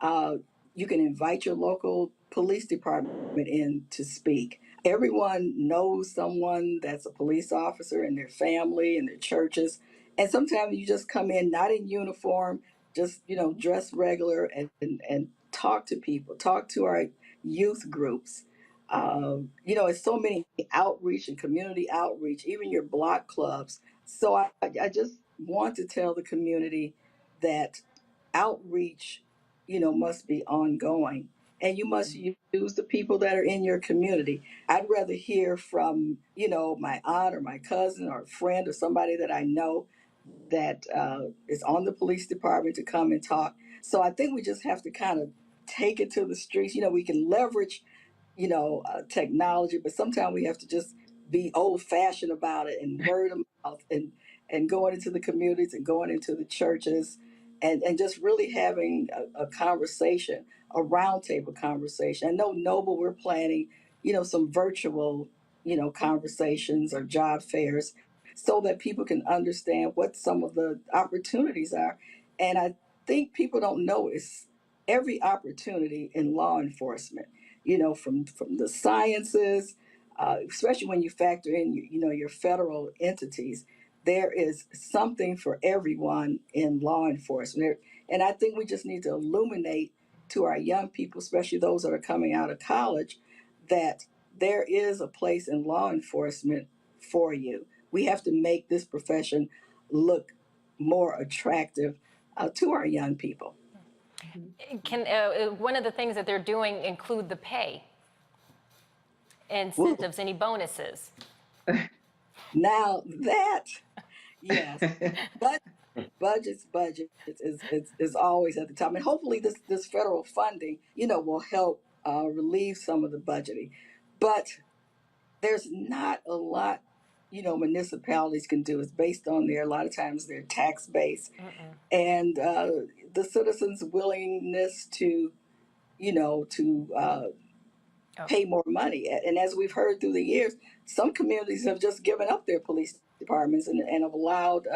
you can invite your local police department in to speak. Everyone knows someone that's a police officer in their family and their churches. And sometimes you just come in not in uniform, just, dress regular and talk to people, talk to our youth groups. It's so many outreach and community outreach, even your block clubs. So I just want to tell the community that outreach, must be ongoing. And you must use the people that are in your community. I'd rather hear from, my aunt or my cousin or a friend or somebody that I know that is on the police department to come and talk. So I think we just have to kind of take it to the streets. We can leverage, technology, but sometimes we have to just be old fashioned about it and word of mouth and going into the communities and going into the churches and just really having a conversation, a roundtable conversation. I know Noble, we're planning, some virtual, conversations or job fairs so that people can understand what some of the opportunities are. And I think people don't know is every opportunity in law enforcement, from the sciences, especially when you factor in, your federal entities, there is something for everyone in law enforcement. And I think we just need to illuminate to our young people, especially those that are coming out of college, that there is a place in law enforcement for you. We have to make this profession look more attractive to our young people. Can one of the things that they're doing include the pay, incentives, any bonuses? Now that, yes, but budgets is always at the top, and hopefully this federal funding, will help relieve some of the budgeting. But there's not a lot, municipalities can do. It's based on a lot of times their tax base and the citizens' willingness to, pay more money. And as we've heard through the years, some communities have just given up their police departments and have allowed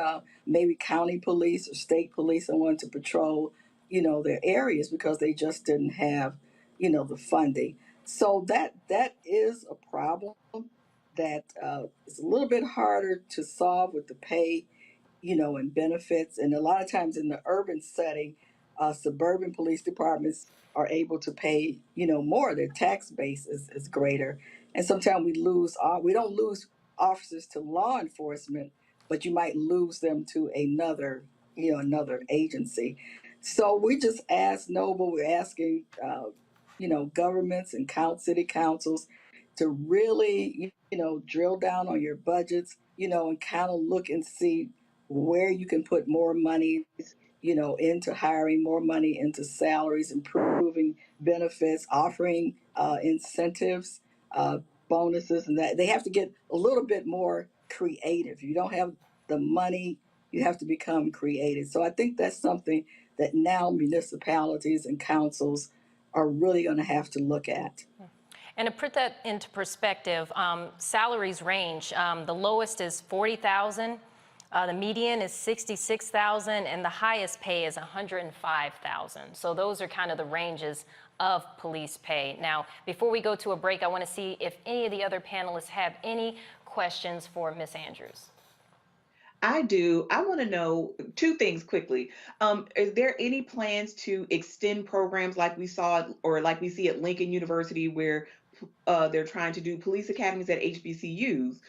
maybe county police or state police someone to patrol, their areas because they just didn't have, the funding. So that is a problem that is a little bit harder to solve with the pay, and benefits. And a lot of times in the urban setting, suburban police departments are able to pay, more. Their tax base is greater. And sometimes we don't lose officers to law enforcement, but you might lose them to another agency. So we just ask Noble, we're asking, governments and city councils to really, drill down on your budgets, and kind of look and see where you can put more money, into hiring, more money into salaries, improving benefits, offering incentives, bonuses, and that they have to get a little bit more creative. You don't have the money, you have to become creative. So I think that's something that now municipalities and councils are really going to have to look at. And to put that into perspective, salaries range. The lowest is 40,000, the median is 66,000, and the highest pay is 105,000. So those are kind of the ranges of police pay. Now, before we go to a break, I want to see if any of the other panelists have any questions for Ms. Andrews. I do. I want to know two things quickly. Is there any plans to extend programs like we saw or like we see at Lincoln University, where they're trying to do police academies at HBCUs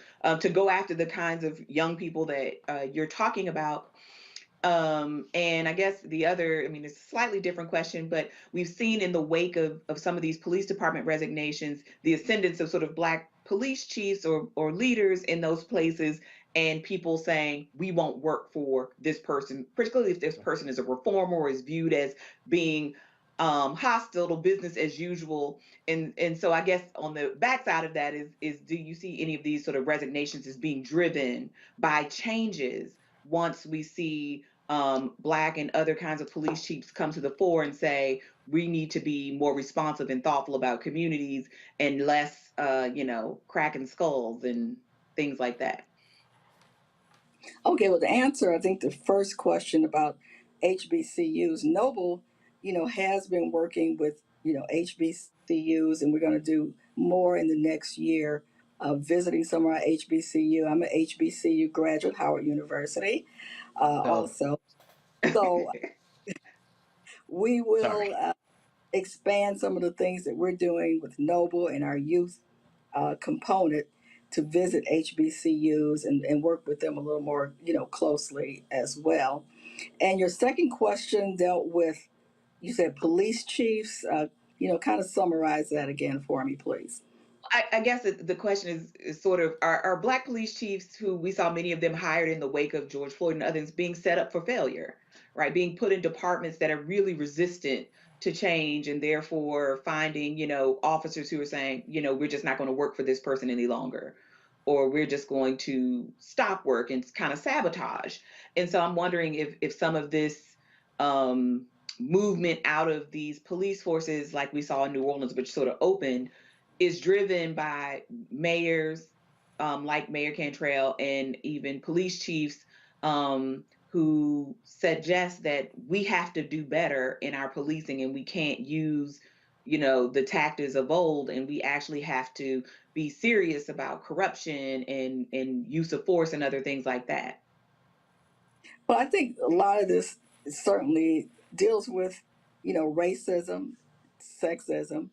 to go after the kinds of young people that you're talking about? And I guess the other, it's a slightly different question, but we've seen in the wake of some of these police department resignations, the ascendance of sort of Black police chiefs or leaders in those places, and people saying, we won't work for this person, particularly if this person is a reformer or is viewed as being hostile to business as usual. And so I guess on the backside of that is do you see any of these sort of resignations as being driven by changes once we see Black and other kinds of police chiefs come to the fore and say, we need to be more responsive and thoughtful about communities and less, cracking skulls and things like that? Okay, well, to answer, I think the first question about HBCUs, Noble, has been working with, HBCUs, and we're going to do more in the next year, visiting some of our HBCU. I'm an HBCU graduate, Howard University, also. So we will expand some of the things that we're doing with Noble and our youth component to visit HBCUs and work with them a little more, closely as well. And your second question dealt with, you said police chiefs, kind of summarize that again for me, please. I guess the question is sort of, are Black police chiefs, who we saw many of them hired in the wake of George Floyd and others, being set up for failure, right? Being put in departments that are really resistant to change, and therefore finding, officers who are saying, we're just not going to work for this person any longer, or we're just going to stop work and kind of sabotage. And so I'm wondering if some of this movement out of these police forces, like we saw in New Orleans, which sort of opened, is driven by mayors like Mayor Cantrell and even police chiefs who suggest that we have to do better in our policing, and we can't use, the tactics of old, and we actually have to be serious about corruption and use of force and other things like that. Well, I think a lot of this certainly deals with, racism, sexism,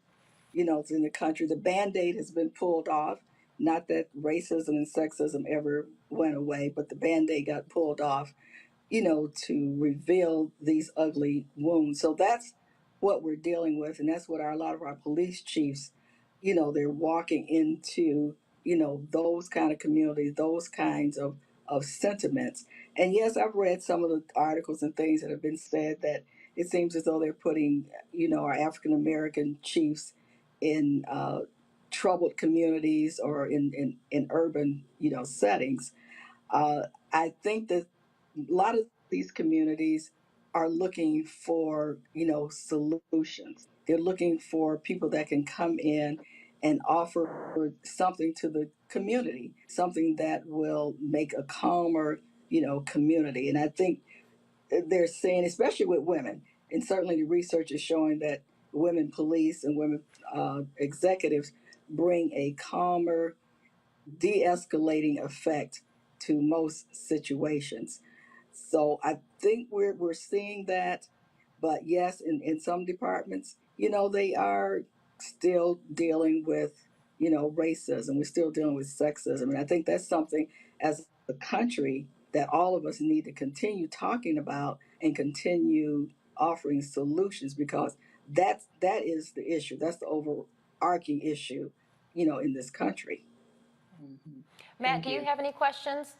it's in the country. The Band-Aid has been pulled off. Not that racism and sexism ever went away, but the Band-Aid got pulled off, to reveal these ugly wounds. So that's what we're dealing with. And that's what a lot of our police chiefs, they're walking into, those kind of communities, those kinds of sentiments. And yes, I've read some of the articles and things that have been said that it seems as though they're putting, our African American chiefs in troubled communities or in urban, settings. I think that a lot of these communities are looking for, solutions. They're looking for people that can come in and offer something to the community, something that will make a calmer, community. And I think they're saying, especially with women, and certainly the research is showing that women police and women executives bring a calmer, de-escalating effect to most situations. So I think we're seeing that, but yes, in some departments, they are still dealing with, racism. We're still dealing with sexism, and I think that's something as a country that all of us need to continue talking about and continue offering solutions, because that is the issue. That's the overarching issue, in this country. Matt, do you have any questions?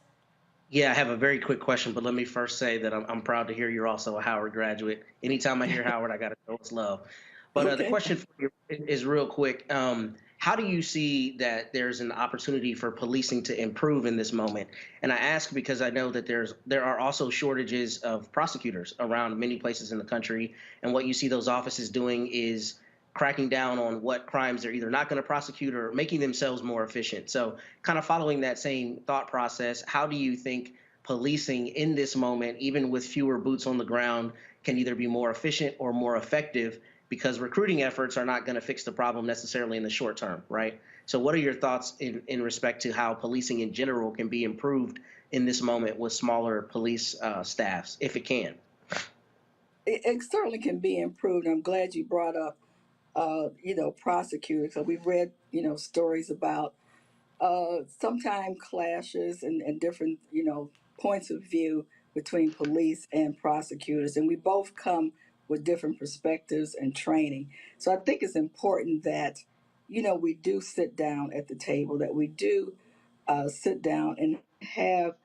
Yeah, I have a very quick question, but let me first say that I'm proud to hear you're also a Howard graduate. Anytime I hear Howard, I got to show it's love. But the question for you is real quick. How do you see that there's an opportunity for policing to improve in this moment? And I ask because I know that there are also shortages of prosecutors around many places in the country. And what you see those offices doing is cracking down on what crimes they're either not going to prosecute or making themselves more efficient. So kind of following that same thought process, how do you think policing in this moment, even with fewer boots on the ground, can either be more efficient or more effective? Because recruiting efforts are not going to fix the problem necessarily in the short term, right? So what are your thoughts in respect to how policing in general can be improved in this moment with smaller police staffs, if it can? It certainly can be improved. I'm glad you brought up prosecutors. So we've read, stories about sometimes clashes and different, points of view between police and prosecutors. And we both come with different perspectives and training. So I think it's important that, we do sit down at the table, that we do sit down and have,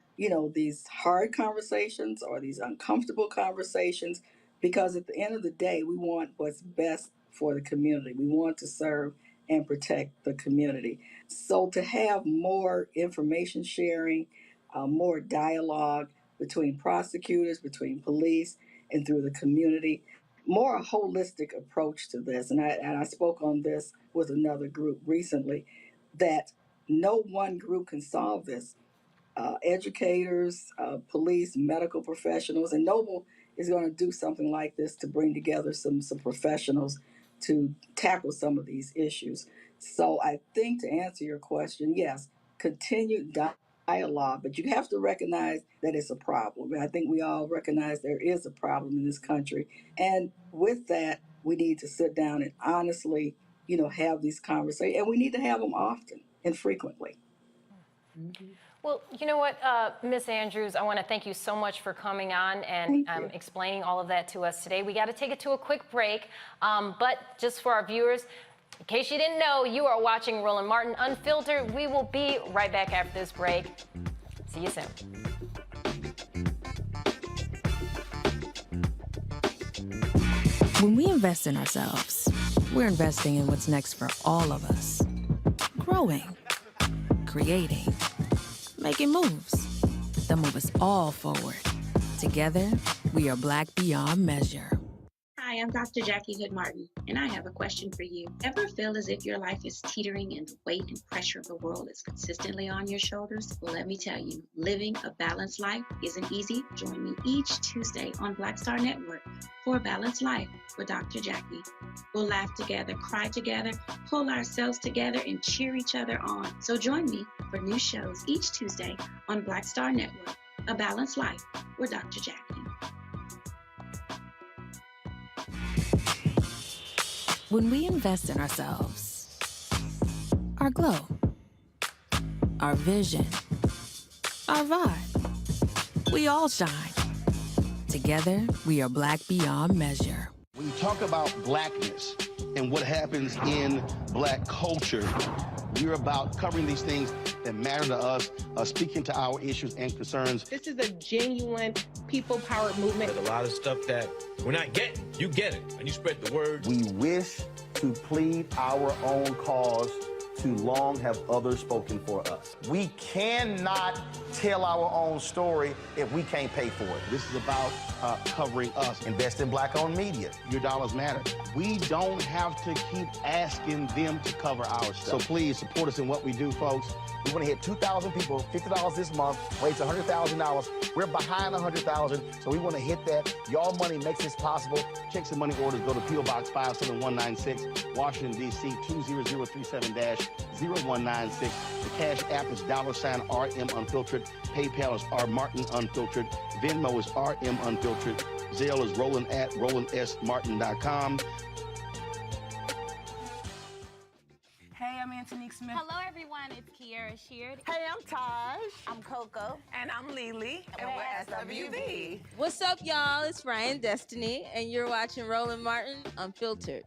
these hard conversations or these uncomfortable conversations, because at the end of the day, we want what's best for the community. We want to serve and protect the community. So to have more information sharing, more dialogue between prosecutors, between police, and through the community, more a holistic approach to this. And I spoke on this with another group recently, that no one group can solve this. Educators, police, medical professionals, and Noble is going to do something like this to bring together some professionals to tackle some of these issues. So I think, to answer your question, yes, continued dialogue, but you have to recognize that it's a problem. And I think we all recognize there is a problem in this country. And with that, we need to sit down and honestly, have these conversations. And we need to have them often and frequently. Well, you know what, Ms. Andrews, I want to thank you so much for coming on and explaining all of that to us today. We got to take it to a quick break, but just for our viewers, in case you didn't know, you are watching Roland Martin Unfiltered. We will be right back after this break. See you soon. When we invest in ourselves, we're investing in what's next for all of us. Growing, creating, making moves that move us all forward. Together, we are Black beyond measure. Hi, I'm Dr. Jackie Hood Martin, and I have a question for you. Ever feel as if your life is teetering and the weight and pressure of the world is consistently on your shoulders? Well, let me tell you, living a balanced life isn't easy. Join me each Tuesday on Black Star Network for A Balanced Life with Dr. Jackie. We'll laugh together, cry together, pull ourselves together, and cheer each other on. So join me for new shows each Tuesday on Black Star Network, A Balanced Life with Dr. Jackie. When we invest in ourselves, our glow, our vision, our vibe, we all shine. Together, we are Black beyond measure. When you talk about blackness and what happens in Black culture, we're about covering these things that matter to us, speaking to our issues and concerns. This is a genuine people-powered movement. There's a lot of stuff that we're not getting. You get it, and you spread the word. We wish to plead our own cause. Too long have others spoken for us. We cannot tell our own story if we can't pay for it. This is about covering us. Invest in Black-owned media. Your dollars matter. We don't have to keep asking them to cover our stuff. So please support us in what we do, folks. We want to hit 2,000 people, $50 this month, raise $100,000. We're behind $100,000, so we want to hit that. Y'all money makes this possible. Checks and money orders go to P.O. Box 57196, Washington, D.C. 20037-0196. The Cash App is $RM Unfiltered. PayPal is R Martin Unfiltered. Venmo is RM Unfiltered. Zelle is Roland@RolandSMartin.com. Hey, I'm Antonique Smith. Hello, everyone. It's Kiara Sheard. Hey, I'm Taj. I'm Coco. And I'm Lily. And we're SWV. What's up, y'all? It's Ryan Destiny, and you're watching Roland Martin Unfiltered.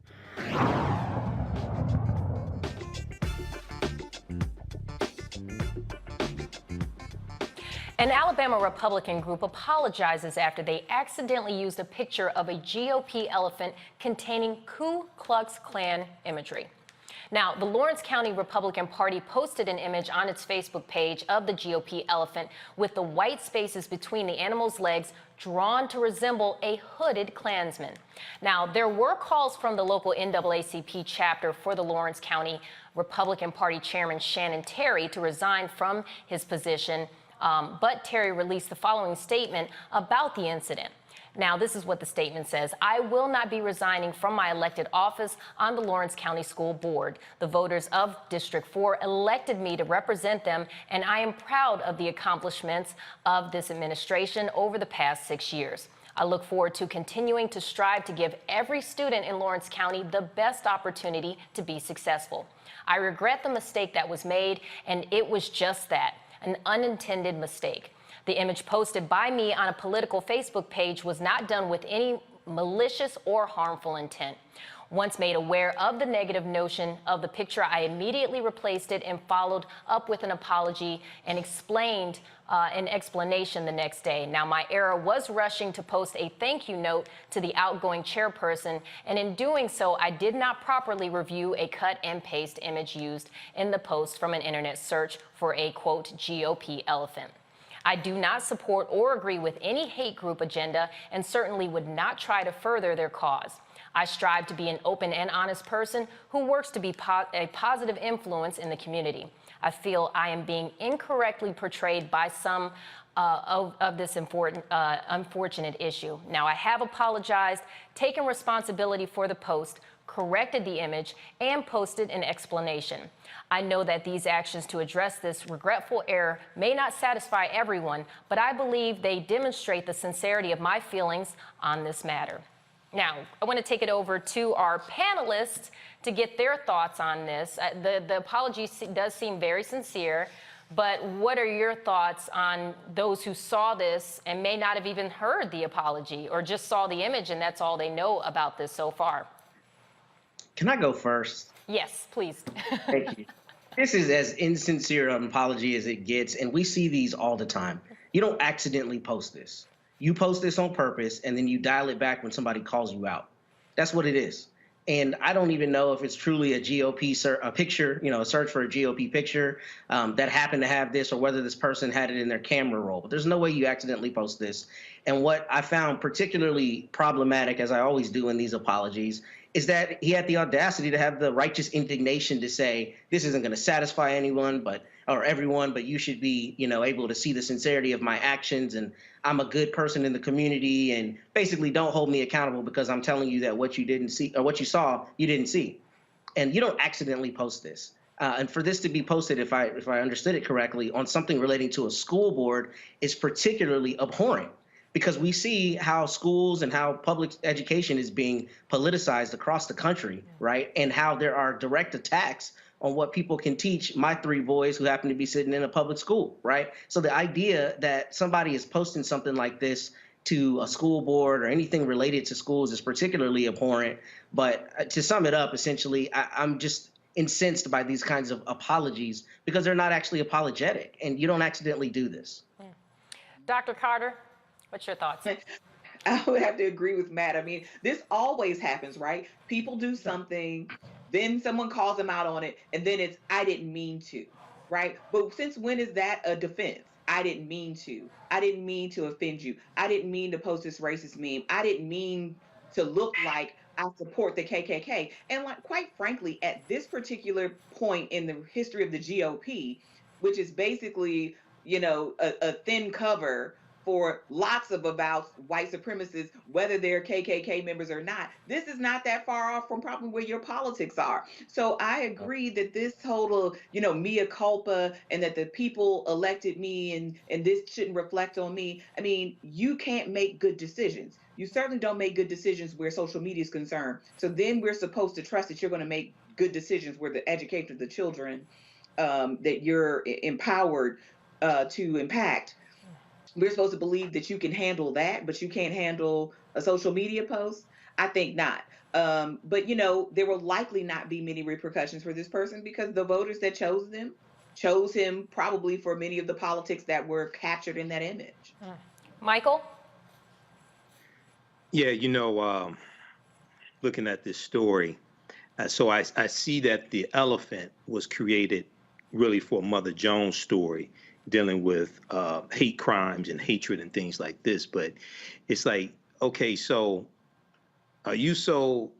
An Alabama Republican group apologizes after they accidentally used a picture of a GOP elephant containing Ku Klux Klan imagery. Now, the Lawrence County Republican Party posted an image on its Facebook page of the GOP elephant with the white spaces between the animal's legs drawn to resemble a hooded Klansman. Now, there were calls from the local NAACP chapter for the Lawrence County Republican Party Chairman Shannon Terry to resign from his position, but Terry released the following statement about the incident. Now, this is what the statement says. I will not be resigning from my elected office on the Lawrence County School Board. The voters of District 4 elected me to represent them, and I am proud of the accomplishments of this administration over the past 6 years. I look forward to continuing to strive to give every student in Lawrence County the best opportunity to be successful. I regret the mistake that was made, and it was just that, an unintended mistake. The image posted by me on a political Facebook page was not done with any malicious or harmful intent. Once made aware of the negative notion of the picture, I immediately replaced it and followed up with an apology and explained an explanation the next day. Now, my error was rushing to post a thank you note to the outgoing chairperson, and in doing so, I did not properly review a cut and paste image used in the post from an internet search for a, quote, GOP elephant. I do not support or agree with any hate group agenda and certainly would not try to further their cause. I strive to be an open and honest person who works to be a positive influence in the community. I feel I am being incorrectly portrayed by some of this unfortunate issue. Now, I have apologized, taken responsibility for the post, corrected the image, and posted an explanation. I know that these actions to address this regretful error may not satisfy everyone, but I believe they demonstrate the sincerity of my feelings on this matter. Now, I want to take it over to our panelists to get their thoughts on this. The apology does seem very sincere, but what are your thoughts on those who saw this and may not have even heard the apology or just saw the image and that's all they know about this so far? Can I go first? Yes, please. Thank you. This is as insincere an apology as it gets, and we see these all the time. You don't accidentally post this. You post this on purpose, and then you dial it back when somebody calls you out. That's what it is. And I don't even know if it's truly a GOP picture, you know, a search for a GOP picture that happened to have this, or whether this person had it in their camera roll. But there's no way you accidentally post this. And what I found particularly problematic, as I always do in these apologies, is that he had the audacity to have the righteous indignation to say, this isn't going to satisfy anyone or everyone, but you should be, you know, able to see the sincerity of my actions, and I'm a good person in the community, and basically don't hold me accountable because I'm telling you that what you didn't see, or what you saw, you didn't see. And you don't accidentally post this. And for this to be posted, if I understood it correctly, on something relating to a school board is particularly abhorrent, because we see how schools and how public education is being politicized across the country, right? And how there are direct attacks on what people can teach my 3 boys who happen to be sitting in a public school, right? So the idea that somebody is posting something like this to a school board or anything related to schools is particularly abhorrent. But to sum it up, essentially, I'm just incensed by these kinds of apologies because they're not actually apologetic, and you don't accidentally do this. Dr. Carter? What's your thoughts? I would have to agree with Matt. I mean, this always happens, right? People do something, then someone calls them out on it, and then it's, I didn't mean to, right? But since when is that a defense? I didn't mean to. I didn't mean to offend you. I didn't mean to post this racist meme. I didn't mean to look like I support the KKK. And like, quite frankly, at this particular point in the history of the GOP, which is basically, you know, a thin cover for lots of about white supremacists, whether they're KKK members or not, this is not that far off from probably where your politics are. So I agree that this total, you know, mea culpa, and that the people elected me and this shouldn't reflect on me. I mean, you can't make good decisions. You certainly don't make good decisions where social media is concerned. So then we're supposed to trust that you're going to make good decisions where the education of the children that you're empowered to impact. We're supposed to believe that you can handle that, but you can't handle a social media post? I think not. But, you know, there will likely not be many repercussions for this person because the voters that chose them chose him probably for many of the politics that were captured in that image. Michael? Yeah, looking at this story, so I see that the elephant was created really for Mother Jones' story, dealing with hate crimes and hatred and things like this. But it's like, okay, so are you so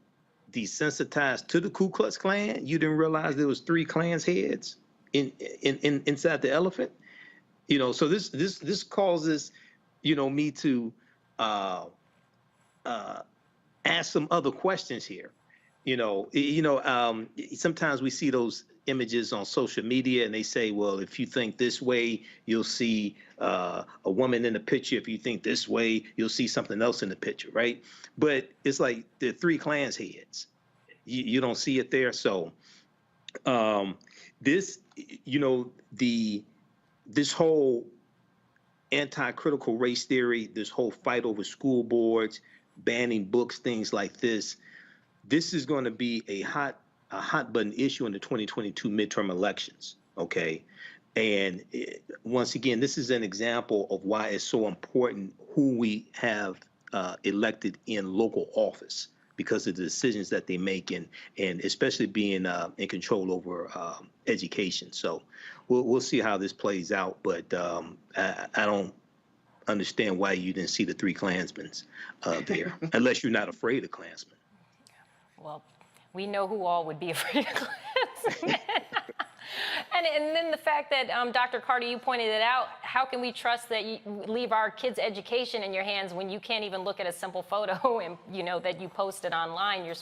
desensitized to the Ku Klux Klan you didn't realize there was 3 Klans heads inside the elephant? So this causes me to ask some other questions here. Sometimes we see those images on social media and they say, well, if you think this way, you'll see a woman in the picture. If you think this way, you'll see something else in the picture, right? But it's like the 3 Klans heads. You don't see it there. So this whole anti-critical race theory, this whole fight over school boards, banning books, things like this is going to be a hot button issue in the 2022 midterm elections. Okay. And once again, this is an example of why it's so important who we have elected in local office, because of the decisions that they make, and especially being in control over education. So we'll see how this plays out. But I don't understand why you didn't see the 3 Klansmen there, unless you're not afraid of Klansmen. Well, we know who all would be afraid of Klansmen. And then the fact that, Dr. Carter, you pointed it out, how can we trust that you leave our kids' education in your hands when you can't even look at a simple photo and that you posted online? You're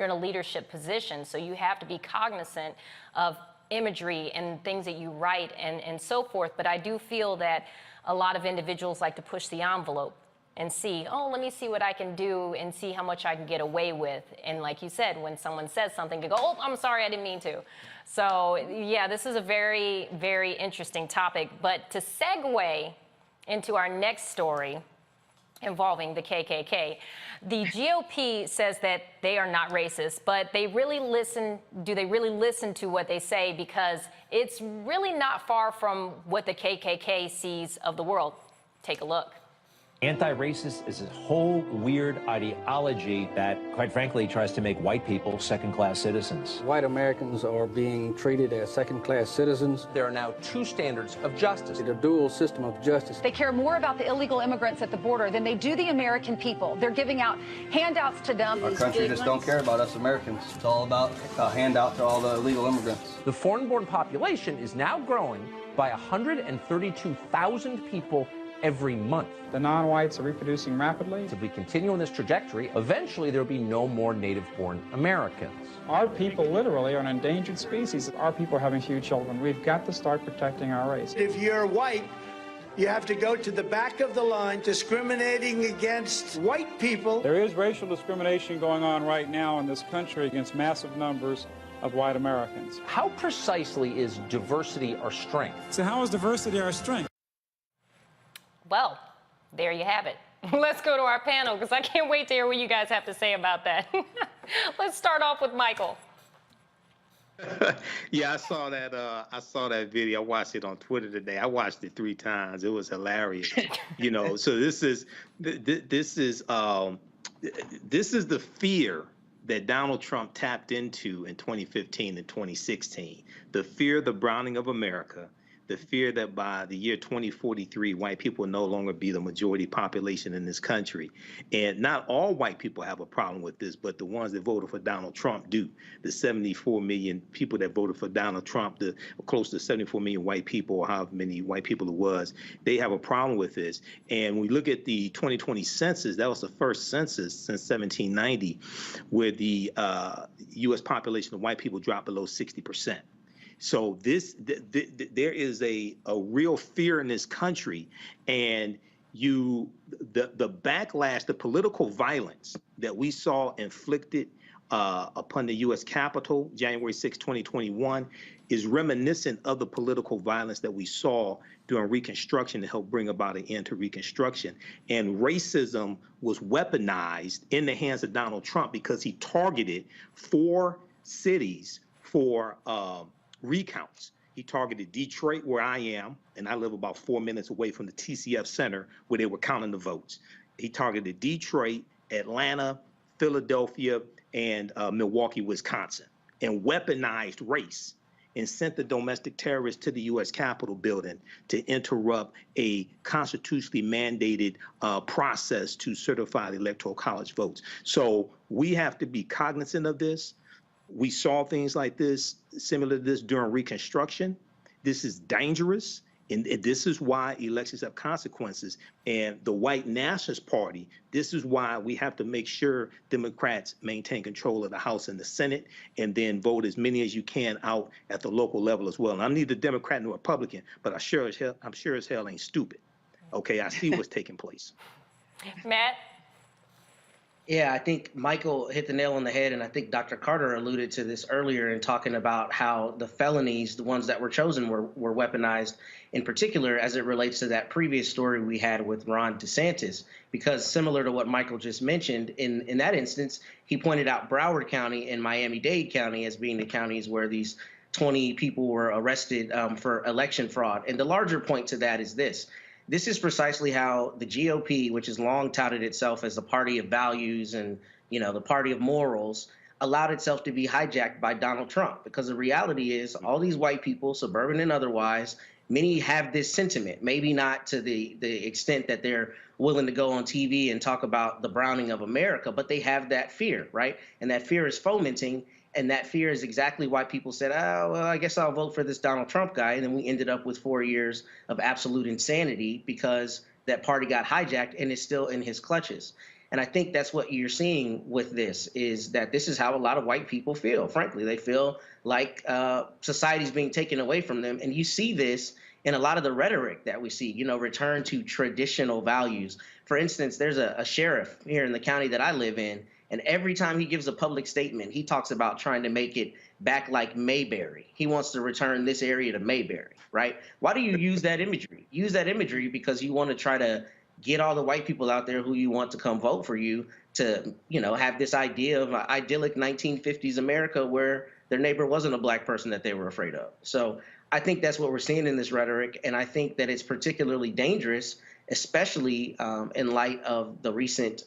in a leadership position, so you have to be cognizant of imagery and things that you write and so forth. But I do feel that a lot of individuals like to push the envelope and see, oh, let me see what I can do and see how much I can get away with. And like you said, when someone says something, they go, oh, I'm sorry, I didn't mean to. So yeah, this is a very, very interesting topic. But to segue into our next story involving the KKK, the GOP says that they are not racist, but do they really listen to what they say? Because it's really not far from what the KKK sees of the world. Take a look. Anti-racist is a whole weird ideology that, quite frankly, tries to make white people second-class citizens. White Americans are being treated as second-class citizens. There are now 2 standards of justice. The dual system of justice. They care more about the illegal immigrants at the border than they do the American people. They're giving out handouts to them. Our country just don't care about us Americans. It's all about a handout to all the illegal immigrants. The foreign-born population is now growing by 132,000 people every month. The non-whites are reproducing rapidly. If we continue on this trajectory, eventually there will be no more native-born Americans. Our people literally are an endangered species. Our people are having few children. We've got to start protecting our race. If you're white, you have to go to the back of the line, discriminating against white people. There is racial discrimination going on right now in this country against massive numbers of white Americans. How precisely is diversity our strength? So how is diversity our strength? Well, there you have it. Let's go to our panel, because I can't wait to hear what you guys have to say about that. Let's start off with Michael. Yeah, I saw that video. I watched it on Twitter today. I watched it 3 times. It was hilarious. So this is the fear that Donald Trump tapped into in 2015 and 2016. The fear of the browning of America. The fear that by the year 2043, white people will no longer be the majority population in this country. And not all white people have a problem with this, but the ones that voted for Donald Trump do. The 74 million people that voted for Donald Trump, the close to 74 million white people, or however many white people it was, they have a problem with this. And when we look at the 2020 census, that was the first census since 1790 where the U.S. population of white people dropped below 60%. So there is a real fear in this country, and the backlash, the political violence that we saw inflicted upon the U.S. Capitol January 6, 2021 is reminiscent of the political violence that we saw during Reconstruction to help bring about an end to Reconstruction. And racism was weaponized in the hands of Donald Trump because he targeted 4 cities for recounts. He targeted Detroit, where I am, and I live about 4 minutes away from the TCF Center where they were counting the votes. He targeted Detroit, Atlanta, Philadelphia, and Milwaukee, Wisconsin, and weaponized race and sent the domestic terrorists to the U.S. Capitol building to interrupt a constitutionally mandated process to certify the Electoral College votes. So we have to be cognizant of this. We saw things like this, similar to this during Reconstruction. This is dangerous. And this is why elections have consequences. And the white nationalist party, this is why we have to make sure Democrats maintain control of the House and the Senate, and then vote as many as you can out at the local level as well. And I'm neither Democrat nor Republican, but I'm sure as hell ain't stupid. Okay, I see what's taking place. Matt? Yeah, I think Michael hit the nail on the head, and I think Dr. Carter alluded to this earlier in talking about how the felonies, the ones that were chosen, were weaponized, in particular as it relates to that previous story we had with Ron DeSantis, because similar to what Michael just mentioned, in that instance, he pointed out Broward County and Miami-Dade County as being the counties where these 20 people were arrested for election fraud. And the larger point to that is this. This is precisely how the GOP, which has long touted itself as the party of values and, you know, the party of morals, allowed itself to be hijacked by Donald Trump. Because the reality is all these white people, suburban and otherwise, many have this sentiment, maybe not to the extent that they're willing to go on TV and talk about the browning of America, but they have that fear, right? And that fear is fomenting. And that fear is exactly why people said, oh, well, I guess I'll vote for this Donald Trump guy. And then we ended up with 4 years of absolute insanity because that party got hijacked and is still in his clutches. And I think that's what you're seeing with this, is that this is how a lot of white people feel. Frankly, they feel like society's being taken away from them. And you see this in a lot of the rhetoric that we see, you know, return to traditional values. For instance, there's a sheriff here in the county that I live in. And every time he gives a public statement, he talks about trying to make it back like Mayberry. He wants to return this area to Mayberry, right? Why do you use that imagery? Use that imagery because you want to try to get all the white people out there who you want to come vote for you to, you know, have this idea of an idyllic 1950s America where their neighbor wasn't a black person that they were afraid of. So I think that's what we're seeing in this rhetoric. And I think that it's particularly dangerous, especially in light of the recent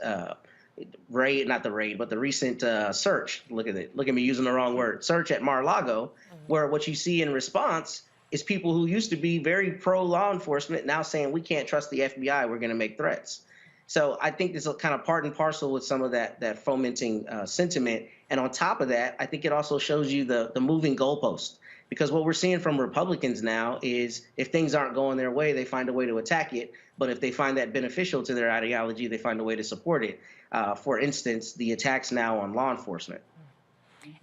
the recent search. Look at me using the wrong word. Search at Mar-a-Lago, where what you see in response is people who used to be very pro law enforcement now saying we can't trust the FBI. We're going to make threats. So I think this is kind of part and parcel with some of that fomenting sentiment. And on top of that, I think it also shows you the moving goalpost. Because what we're seeing from Republicans now is if things aren't going their way, they find a way to attack it. But if they find that beneficial to their ideology, they find a way to support it. For instance, the attacks now on law enforcement.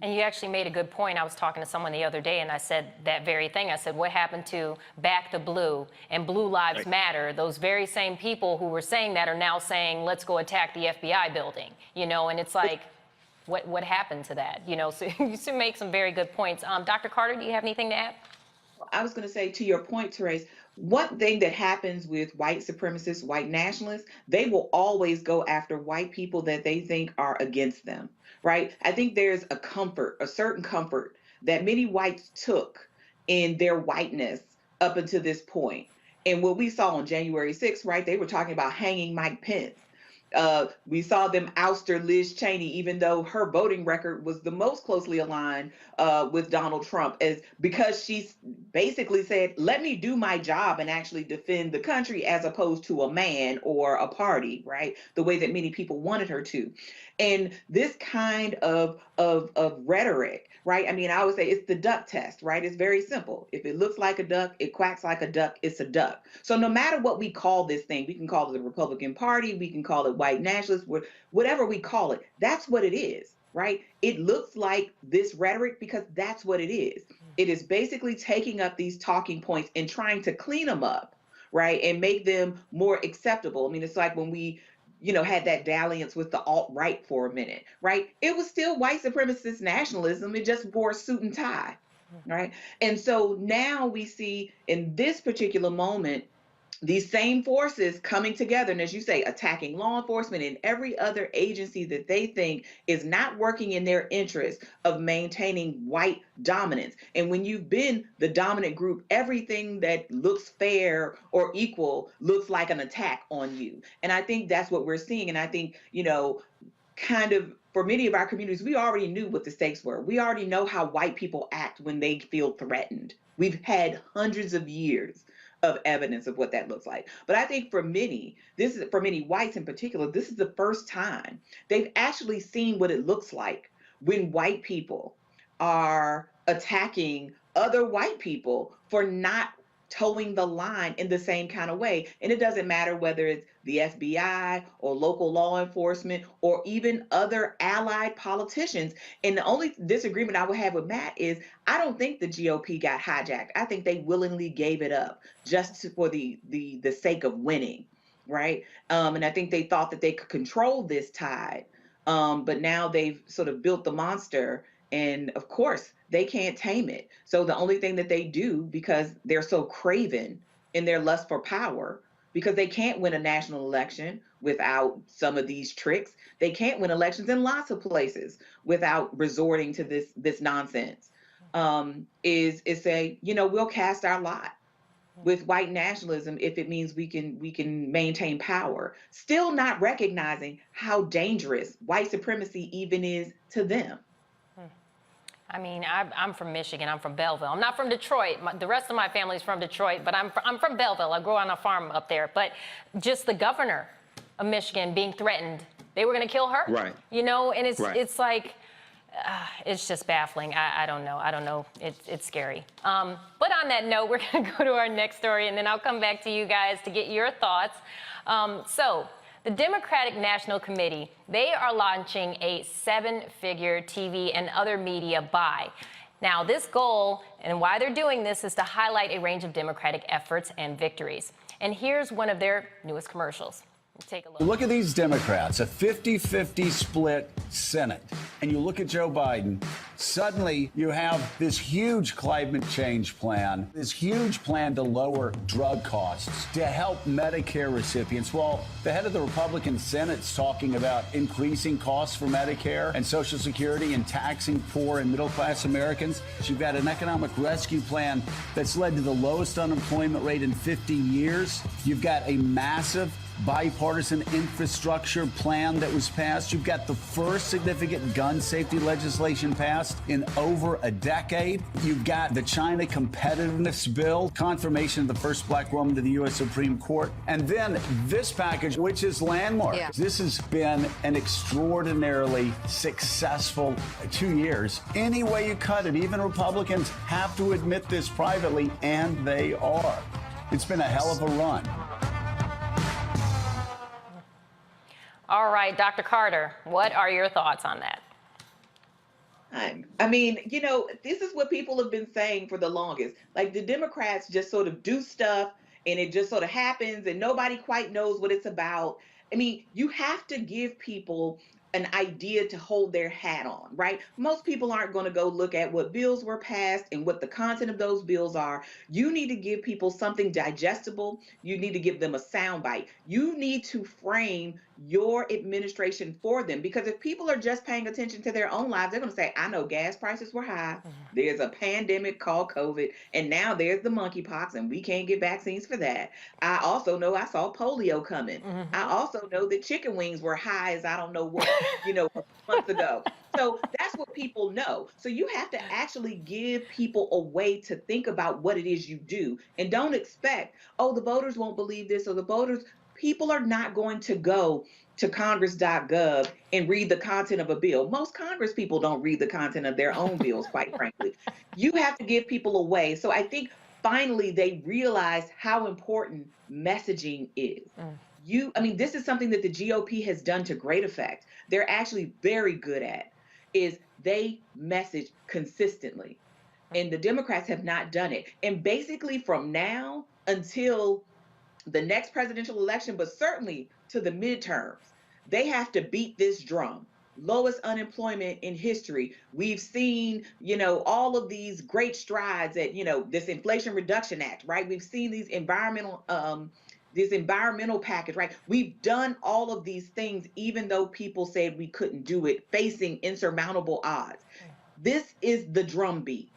And you actually made a good point. I was talking to someone the other day, and I said that very thing. I said, what happened to Back the Blue and Blue Lives Matter? Those very same people who were saying that are now saying, let's go attack the FBI building, you know, and it's like, what happened to that? You know, so you should make some very good points. Dr. Carter, do you have anything to add? I was going to say, to your point, Therese, one thing that happens with white supremacists, white nationalists, they will always go after white people that they think are against them, right? I think there's a certain comfort that many whites took in their whiteness up until this point. And what we saw on January 6th, right, they were talking about hanging Mike Pence. We saw them ouster Liz Cheney, even though her voting record was the most closely aligned with Donald Trump, because she basically said, let me do my job and actually defend the country as opposed to a man or a party, right? The way that many people wanted her to. And this kind of rhetoric, right? I mean, I always say it's the duck test, right? It's very simple. If it looks like a duck, it quacks like a duck, it's a duck. So no matter what we call this thing, we can call it the Republican Party, we can call it white nationalists, whatever we call it, that's what it is, right? It looks like this rhetoric because that's what it is. It is basically taking up these talking points and trying to clean them up, right? And make them more acceptable. I mean, it's like when we had that dalliance with the alt-right for a minute, right? It was still white supremacist nationalism. It just wore a suit and tie, right? And so now we see in this particular moment, these same forces coming together and, as you say, attacking law enforcement and every other agency that they think is not working in their interest of maintaining white dominance. And when you've been the dominant group, everything that looks fair or equal looks like an attack on you. And I think that's what we're seeing. And I think, kind of for many of our communities, we already knew what the stakes were. We already know how white people act when they feel threatened. We've had hundreds of years of evidence of what that looks like. But I think for many whites in particular, this is the first time they've actually seen what it looks like when white people are attacking other white people for not towing the line in the same kind of way. And it doesn't matter whether it's the FBI or local law enforcement or even other allied politicians. And the only disagreement I would have with Matt is I don't think the GOP got hijacked. I think they willingly gave it up just for the sake of winning, right? And I think they thought that they could control this tide. But now they've sort of built the monster. And of course, they can't tame it. So the only thing that they do, because they're so craven in their lust for power, because they can't win a national election without some of these tricks. They can't win elections in lots of places without resorting to this nonsense. Is say, we'll cast our lot with white nationalism if it means we can maintain power, still not recognizing how dangerous white supremacy even is to them. I mean, I'm from Michigan. I'm from Belleville. I'm not from Detroit. The rest of my family's from Detroit, but I'm from Belleville. I grew on a farm up there. But just the governor of Michigan being threatened, they were going to kill her. Right. And it's right. it's like, it's just baffling. I don't know. It's scary. But on that note, we're going to go to our next story, and then I'll come back to you guys to get your thoughts. So the Democratic National Committee, they are launching a 7-figure TV and other media buy. Now, this goal and why they're doing this is to highlight a range of Democratic efforts and victories. And here's one of their newest commercials. Take a look. Look at these Democrats, a 50-50 split Senate. And you look at Joe Biden, suddenly you have this huge climate change plan, this huge plan to lower drug costs, to help Medicare recipients. Well, the head of the Republican Senate's talking about increasing costs for Medicare and Social Security and taxing poor and middle-class Americans. You've got an economic rescue plan that's led to the lowest unemployment rate in 50 years. You've got a massive bipartisan infrastructure plan that was passed. You've got the first significant gun safety legislation passed in over a decade. You've got the China competitiveness bill, confirmation of the first black woman to the U.S. Supreme Court. And then this package, which is landmark. Yeah. This has been an extraordinarily successful 2 years. Any way you cut it, even Republicans have to admit this privately, and they are. It's been a hell of a run. All right, Dr. Carter, what are your thoughts on that? I mean, this is what people have been saying for the longest. Like, the Democrats just sort of do stuff and it just sort of happens and nobody quite knows what it's about. I mean, you have to give people an idea to hold their hat on, right? Most people aren't going to go look at what bills were passed and what the content of those bills are. You need to give people something digestible. You need to give them a soundbite. You need to frame your administration for them, because if people are just paying attention to their own lives, they're going to say, I know gas prices were high. There's a pandemic called COVID, and now there's the monkeypox, and we can't get vaccines for that. I also know I saw polio coming. I also know that chicken wings were high as I don't know what, months ago. So that's what people know. So you have to actually give people a way to think about what it is you do, and don't expect, the voters won't believe this, or people are not going to go to congress.gov and read the content of a bill. Most Congress people don't read the content of their own bills, quite frankly. You have to give people a way. So I think finally they realize how important messaging is. This is something that the GOP has done to great effect. They're actually very good at is they message consistently. And the Democrats have not done it. And basically from now until the next presidential election, but certainly to the midterms, they have to beat this drum. Lowest unemployment in history. We've seen, all of these great strides at, this Inflation Reduction Act, right? We've seen these environmental this environmental package, right? We've done all of these things, even though people said we couldn't do it, facing insurmountable odds. This is the drumbeat,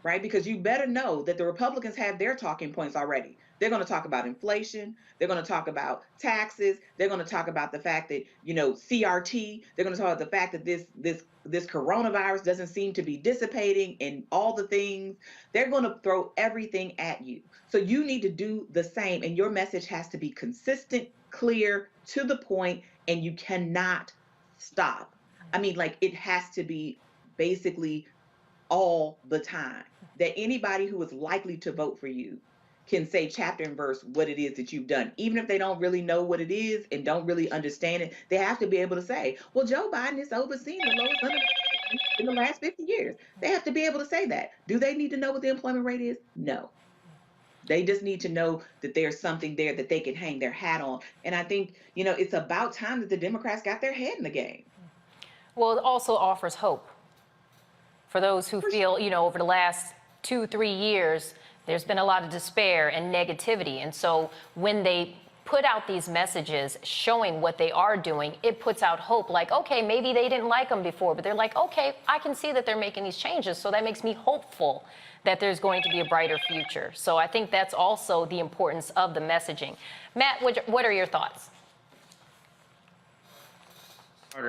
right? Because you better know that the Republicans have their talking points already. They're going to talk about inflation. They're going to talk about taxes. They're going to talk about the fact that, CRT. They're going to talk about the fact that this coronavirus doesn't seem to be dissipating and all the things. They're going to throw everything at you. So you need to do the same. And your message has to be consistent, clear, to the point, and you cannot stop. I mean, like, it has to be basically all the time, that anybody who is likely to vote for you can say chapter and verse what it is that you've done. Even if they don't really know what it is and don't really understand it, they have to be able to say, well, Joe Biden has overseen the lowest unemployment in the last 50 years. They have to be able to say that. Do they need to know what the employment rate is? No. They just need to know that there's something there that they can hang their hat on. And I think, it's about time that the Democrats got their head in the game. Well, it also offers hope for those who feel, over the last 2-3 years, there's been a lot of despair and negativity. And so when they put out these messages showing what they are doing, it puts out hope. Like, okay, maybe they didn't like them before, but they're like, okay, I can see that they're making these changes. So that makes me hopeful that there's going to be a brighter future. So I think that's also the importance of the messaging. Matt, what are your thoughts?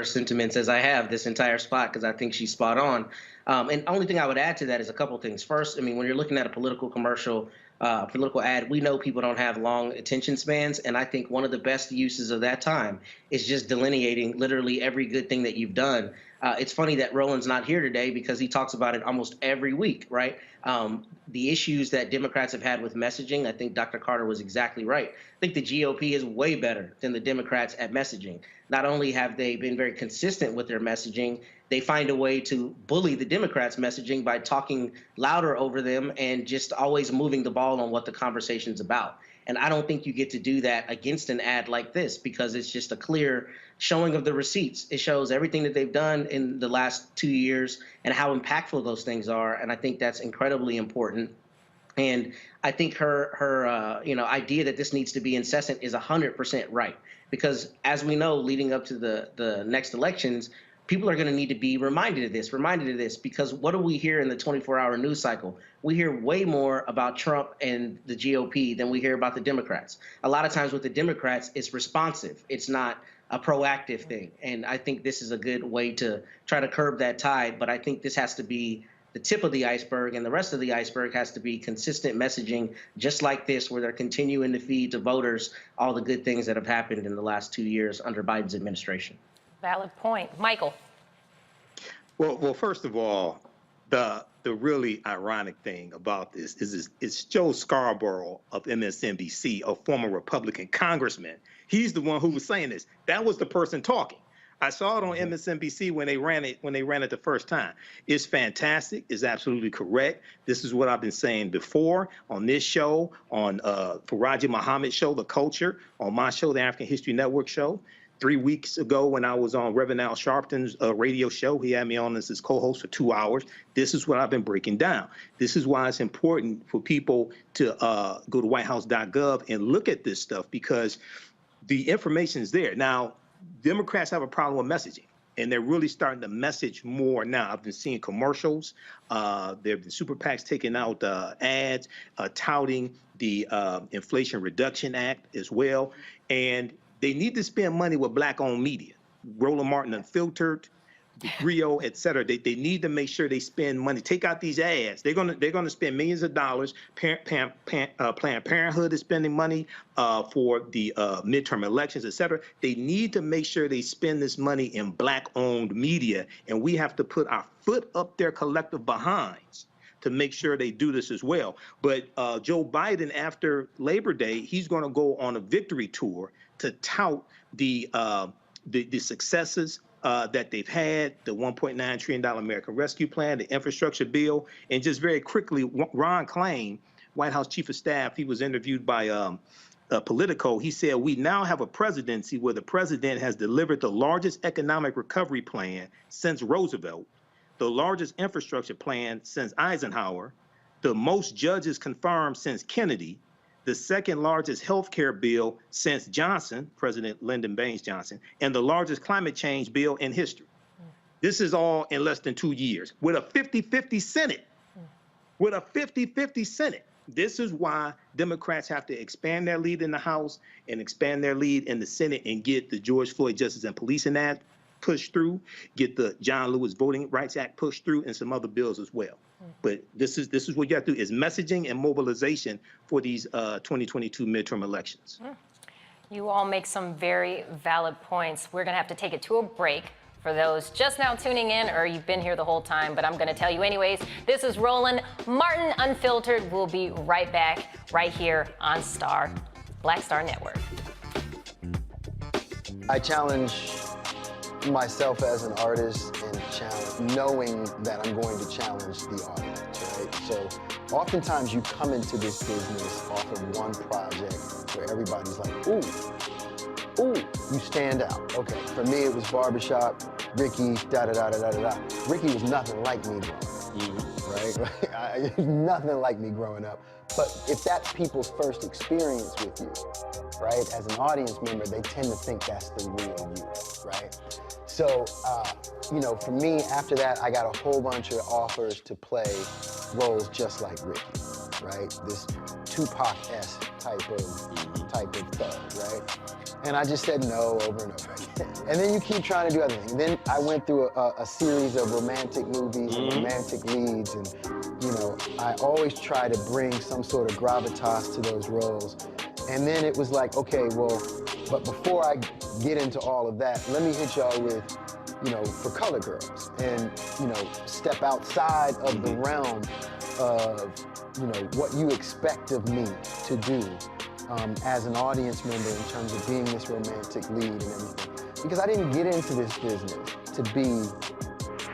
Sentiments as I have this entire spot, because I think she's spot on. And only thing I would add to that is a couple of things. First, I mean, when you're looking at a political commercial, political ad, we know people don't have long attention spans. And I think one of the best uses of that time is just delineating literally every good thing that you've done. It's funny that Roland's not here today because he talks about it almost every week, right? The issues that Democrats have had with messaging, I think Dr. Carter was exactly right. I think the GOP is way better than the Democrats at messaging. Not only have they been very consistent with their messaging, they find a way to bully the Democrats' messaging by talking louder over them and just always moving the ball on what the conversation's about. And I don't think you get to do that against an ad like this because it's just a clear showing of the receipts. It shows everything that they've done in the last 2 years and how impactful those things are. And I think that's incredibly important. And I think her idea that this needs to be incessant is 100% right. Because as we know, leading up to the next elections, people are going to need to be reminded of this, because what do we hear in the 24-hour news cycle? We hear way more about Trump and the GOP than we hear about the Democrats. A lot of times with the Democrats, it's responsive. It's not a proactive thing. And I think this is a good way to try to curb that tide. But I think this has to be the tip of the iceberg, and the rest of the iceberg has to be consistent messaging just like this, where they're continuing to feed to voters all the good things that have happened in the last 2 years under Biden's administration. Valid point. Michael. Well, first of all, the really ironic thing about this is it's Joe Scarborough of MSNBC, a former Republican congressman. He's the one who was saying this. That was the person talking. I saw it on MSNBC when they ran it the first time. It's fantastic. It's absolutely correct. This is what I've been saying before on this show, on Faraji Muhammad's show, The Culture, on my show, the African History Network show. 3 weeks ago when I was on Reverend Al Sharpton's radio show, he had me on as his co-host for 2 hours. This is what I've been breaking down. This is why it's important for people to go to whitehouse.gov and look at this stuff, because the information is there. Now, Democrats have a problem with messaging, and they're really starting to message more now. I've been seeing commercials. There have been super PACs taking out ads, touting the Inflation Reduction Act as well. And they need to spend money with Black-owned media, Roland Martin Unfiltered, Rio, et cetera. They need to make sure they spend money. Take out these ads. They're gonna spend millions of dollars. Planned Parenthood is spending money for the midterm elections, et cetera. They need to make sure they spend this money in Black-owned media, and we have to put our foot up their collective behinds to make sure they do this as well. But Joe Biden, after Labor Day, he's going to go on a victory tour to tout the successes that they've had, the $1.9 trillion American Rescue Plan, the infrastructure bill. And just very quickly, Ron Klain, White House Chief of Staff, he was interviewed by Politico. He said, we now have a presidency where the president has delivered the largest economic recovery plan since Roosevelt, the largest infrastructure plan since Eisenhower, the most judges confirmed since Kennedy, the second largest healthcare bill since Johnson, President Lyndon Baines Johnson, and the largest climate change bill in history. This is all in less than 2 years with a 50-50 Senate. With a 50-50 Senate. This is why Democrats have to expand their lead in the House and expand their lead in the Senate and get the George Floyd Justice and Policing Act pushed through, get the John Lewis Voting Rights Act pushed through, and some other bills as well. But this is what you have to do, is messaging and mobilization for these 2022 midterm elections. You all make some very valid points. We're going to have to take it to a break. For those just now tuning in, or you've been here the whole time, but I'm going to tell you anyways, this is Roland Martin Unfiltered. We'll be right back right here on Black Star Network. I challenge myself as an artist and knowing that I'm going to challenge the audience, right? So oftentimes you come into this business off of one project where everybody's like, ooh, you stand out. Okay, for me it was Barbershop, Ricky, da-da-da-da-da-da-da. Ricky was nothing like me growing up, right? Nothing like me growing up. But if that's people's first experience with you, right, as an audience member, they tend to think that's the real you, right? So, you know, for me, after that, I got a whole bunch of offers to play roles just like Ricky, right? This Tupac-esque type of thug, right? And I just said no over and over again. And then you keep trying to do other things. Then I went through a series of romantic movies and romantic leads, and you know, I always try to bring some sort of gravitas to those roles. And then it was like, okay, well, but before I get into all of that, let me hit y'all with, you know, For Color Girls, and, you know, step outside of the realm of, you know, what you expect of me to do as an audience member in terms of being this romantic lead and everything. Because I didn't get into this business to be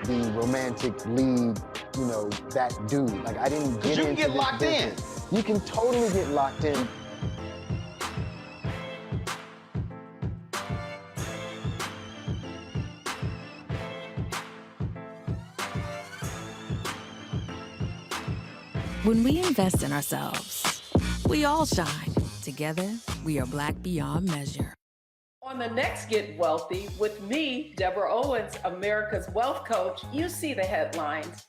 the romantic lead, you know, that dude. Like, I didn't get into this business. You can get locked in. You can totally get locked in. When we invest in ourselves, we all shine. Together, we are Black beyond measure. On the next Get Wealthy with me, Deborah Owens, America's Wealth Coach, you see the headlines.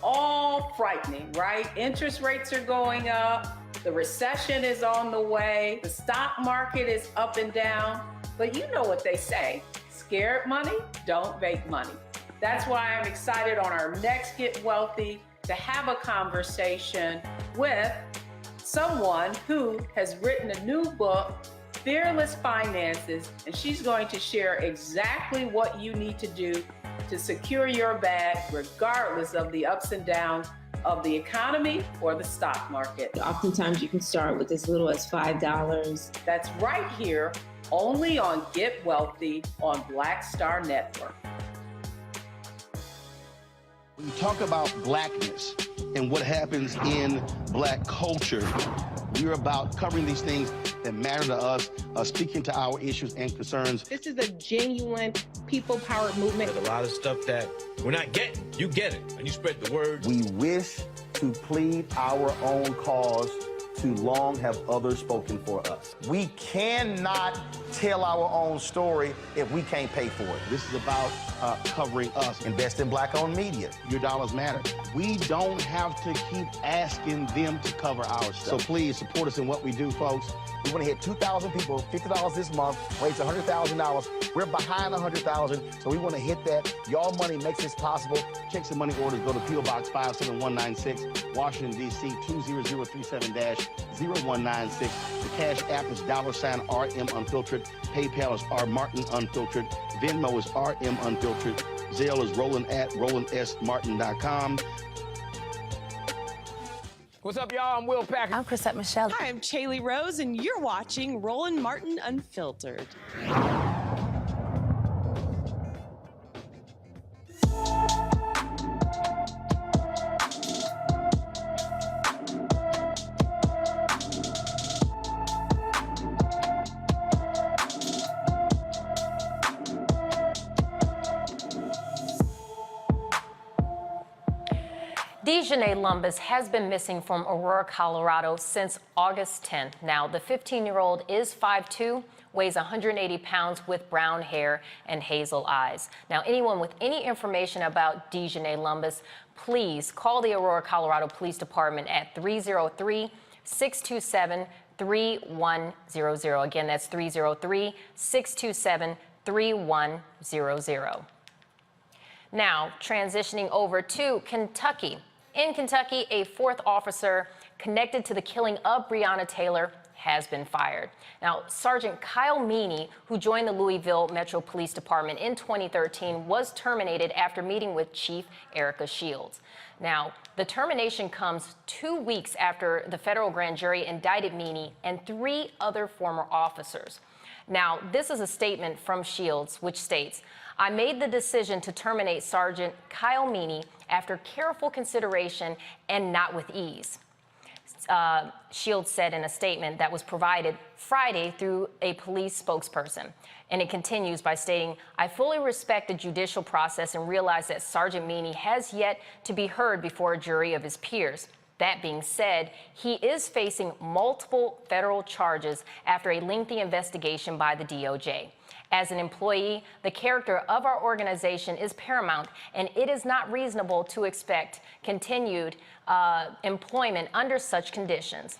All frightening, right? Interest rates are going up. The recession is on the way. The stock market is up and down. But you know what they say, scared money don't make money. That's why I'm excited on our next Get Wealthy to have a conversation with someone who has written a new book, Fearless Finances, and she's going to share exactly what you need to do to secure your bag regardless of the ups and downs of the economy or the stock market. Oftentimes you can start with as little as $5. That's right here, only on Get Wealthy on Black Star Network. When you talk about blackness and what happens in Black culture, we're about covering these things that matter to us, speaking to our issues and concerns. This is a genuine people-powered movement. There's a lot of stuff that we're not getting. You get it, and you spread the word. We wish to plead our own cause. Too long have others spoken for us. We cannot tell our own story if we can't pay for it. This is about covering us. Invest in Black-owned media. Your dollars matter. We don't have to keep asking them to cover our stuff. So please support us in what we do, folks. We want to hit 2,000 people, $50 this month, raise $100,000. We're behind 100,000, so we want to hit that. Y'all money makes this possible. Check some money orders. Go to P.O. Box 57196, Washington, D.C. 20037-0196. The Cash App is $RM Unfiltered. PayPal is R Martin Unfiltered. Venmo is RM Unfiltered. Zelle is Roland@RolandSMartin.com. What's up, y'all? I'm Will Packer. I'm Chrisette Michelle. Hi, I'm Chaley Rose, and you're watching Roland Martin Unfiltered. DeJanae Lumbus has been missing from Aurora, Colorado since August 10th. Now, the 15-year-old is 5'2", weighs 180 pounds with brown hair and hazel eyes. Now, anyone with any information about DeJanae Lumbus, please call the Aurora, Colorado Police Department at 303-627-3100. Again, that's 303-627-3100. Now, transitioning over to Kentucky. In Kentucky, a fourth officer connected to the killing of Breonna Taylor has been fired. Now, Sergeant Kyle Meany, who joined the Louisville Metro Police Department in 2013, was terminated after meeting with Chief Erica Shields. Now, the termination comes 2 weeks after the federal grand jury indicted Meany and 3 other former officers. Now, this is a statement from Shields, which states, "I made the decision to terminate Sergeant Kyle Meany after careful consideration and not with ease." Shields said in a statement that was provided Friday through a police spokesperson. And it continues by stating, "I fully respect the judicial process and realize that Sergeant Meany has yet to be heard before a jury of his peers. That being said, he is facing multiple federal charges after a lengthy investigation by the DOJ. As an employee, the character of our organization is paramount, and it is not reasonable to expect continued employment under such conditions."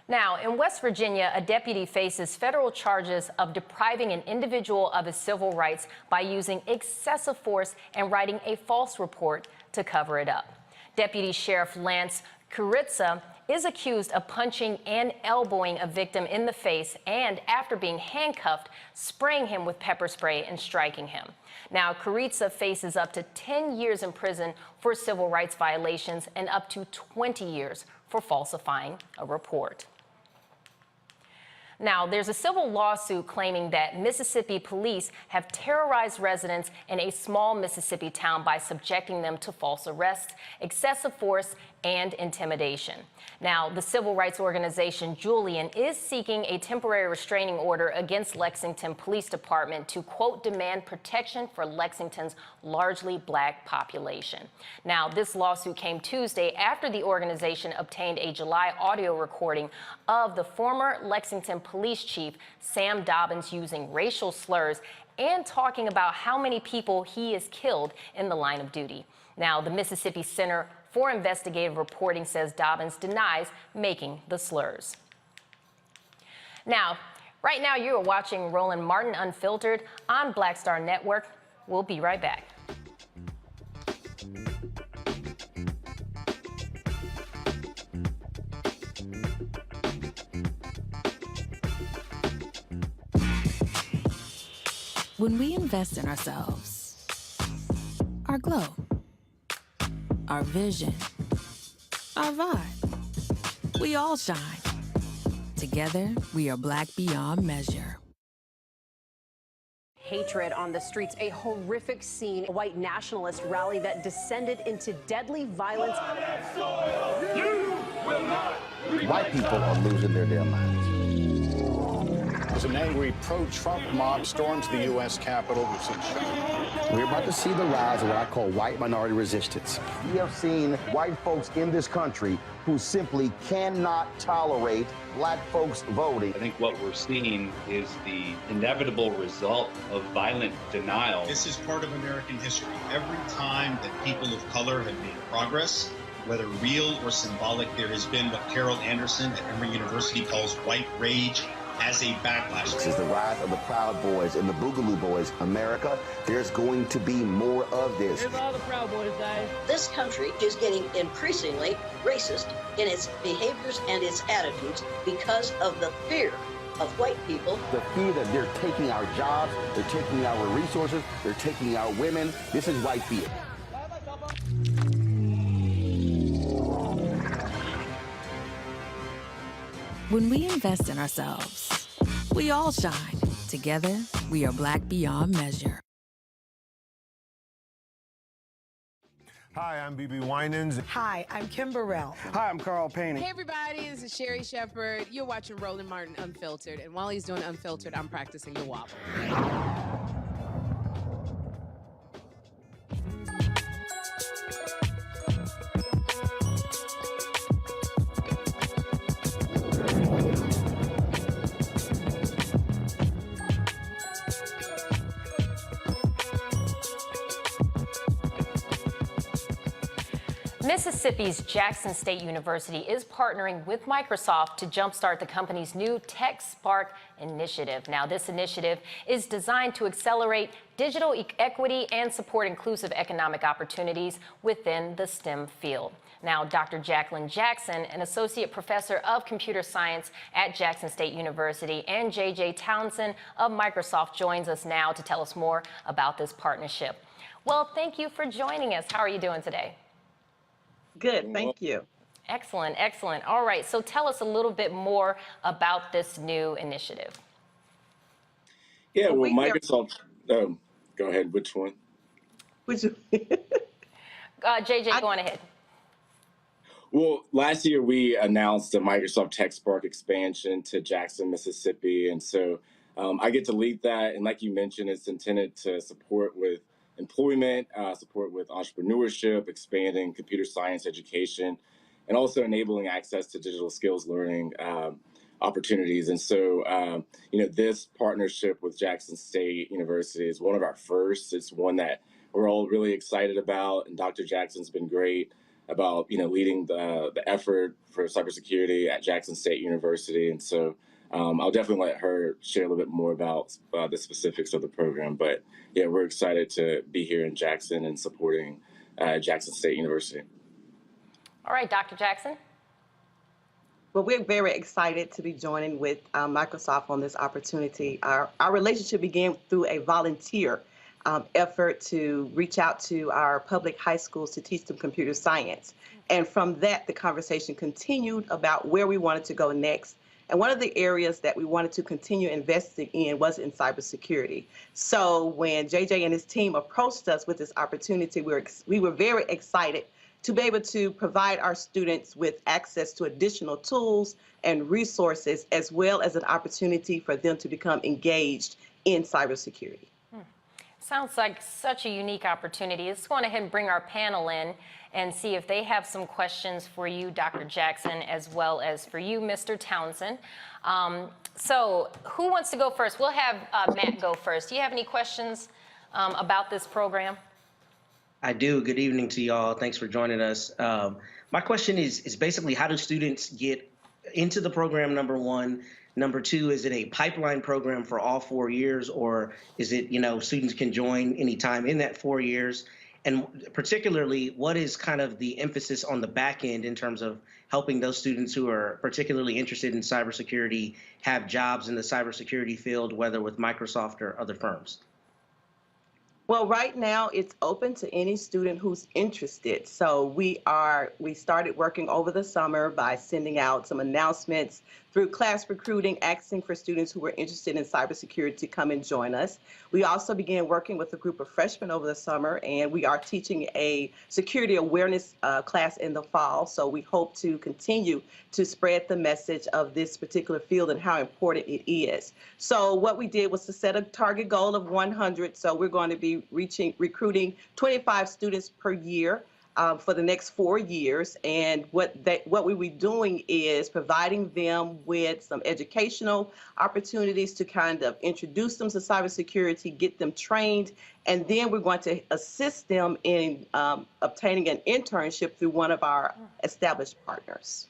Now, in West Virginia, a deputy faces federal charges of depriving an individual of his civil rights by using excessive force and writing a false report to cover it up. Deputy Sheriff Lance Kuritsa is accused of punching and elbowing a victim in the face and, after being handcuffed, spraying him with pepper spray and striking him. Now, Kuritsa faces up to 10 years in prison for civil rights violations and up to 20 years for falsifying a report. Now, there's a civil lawsuit claiming that Mississippi police have terrorized residents in a small Mississippi town by subjecting them to false arrests, excessive force, and intimidation. Now, the civil rights organization Julian is seeking a temporary restraining order against Lexington Police Department to, quote, demand protection for Lexington's largely black population. Now, this lawsuit came Tuesday after the organization obtained a July audio recording of the former Lexington police chief, Sam Dobbins, using racial slurs and talking about how many people he has killed in the line of duty. Now, the Mississippi Center for Investigative Reporting says Dobbins denies making the slurs. Now, right now you are watching Roland Martin Unfiltered on Black Star Network. We'll be right back. When we invest in ourselves, our glow, our vision, our vibe, we all shine. Together, we are black beyond measure. Hatred on the streets, a horrific scene, a white nationalist rally that descended into deadly violence. White people are losing their damn minds. As an angry pro-Trump mob storms the U.S. Capitol, we've seen We're about to see the rise of what I call white minority resistance. We have seen white folks in this country who simply cannot tolerate black folks voting. I think what we're seeing is the inevitable result of violent denial. This is part of American history. Every time that people of color have made progress, whether real or symbolic, there has been what Carol Anderson at Emory University calls white rage as a backlash. This is the rise of the Proud Boys and the Boogaloo Boys. America, there's going to be more of this. Here's all the Proud Boys, guys. This country is getting increasingly racist in its behaviors and its attitudes because of the fear of white people. The fear that they're taking our jobs, they're taking our resources, they're taking our women. This is white fear. When we invest in ourselves, we all shine. Together, we are black beyond measure. Hi, I'm BB Winans. Hi, I'm Kim Burrell. Hi, I'm Carl Payne. Hey, everybody, this is Sherry Shepherd. You're watching Roland Martin Unfiltered, and while he's doing Unfiltered, I'm practicing the wobble. Mississippi's Jackson State University is partnering with Microsoft to jumpstart the company's new TechSpark initiative. Now, this initiative is designed to accelerate digital equity and support inclusive economic opportunities within the STEM field. Now, Dr. Jacqueline Jackson, an associate professor of computer science at Jackson State University, and J.J. Townsend of Microsoft joins us now to tell us more about this partnership. Well, thank you for joining us. How are you doing today? Good, thank you. Excellent, excellent. All right, so tell us a little bit more about this new initiative. Yeah, well, Microsoft, go ahead, which one? JJ, go on ahead. Well, last year we announced the Microsoft TechSpark expansion to Jackson, Mississippi, and so I get to lead that. And like you mentioned, it's intended to support with employment, support with entrepreneurship, expanding computer science education, and also enabling access to digital skills learning opportunities. And so, this partnership with Jackson State University is one of our first. It's one that we're all really excited about, and Dr. Jackson's been great about, leading the effort for cybersecurity at Jackson State University. And so I'll definitely let her share a little bit more about the specifics of the program. But yeah, we're excited to be here in Jackson and supporting Jackson State University. All right, Dr. Jackson. Well, we're very excited to be joining with Microsoft on this opportunity. Our relationship began through a volunteer effort to reach out to our public high schools to teach them computer science. And from that, the conversation continued about where we wanted to go next. And one of the areas that we wanted to continue investing in was in cybersecurity. So when JJ and his team approached us with this opportunity, we were very excited to be able to provide our students with access to additional tools and resources, as well as an opportunity for them to become engaged in cybersecurity. Sounds like such a unique opportunity. Let's go ahead and bring our panel in and see if they have some questions for you, Dr. Jackson, as well as for you, Mr. Townsend. So who wants to go first? We'll have Matt go first. Do you have any questions about this program? I do. Good evening to y'all. Thanks for joining us. My question is basically, how do students get into the program, number one? Number two, is it a pipeline program for all 4 years, or is it, students can join anytime in that 4 years? And particularly, what is kind of the emphasis on the back end in terms of helping those students who are particularly interested in cybersecurity have jobs in the cybersecurity field, whether with Microsoft or other firms? Well, right now it's open to any student who's interested. So we started working over the summer by sending out some announcements through class recruiting, asking for students who were interested in cybersecurity to come and join us. We also began working with a group of freshmen over the summer, and we are teaching a security awareness class in the fall. So we hope to continue to spread the message of this particular field and how important it is. So what we did was to set a target goal of 100. So we're going to be recruiting 25 students per year for the next 4 years. And what we will be doing is providing them with some educational opportunities to kind of introduce them to cybersecurity, get them trained, and then we're going to assist them in obtaining an internship through one of our established partners.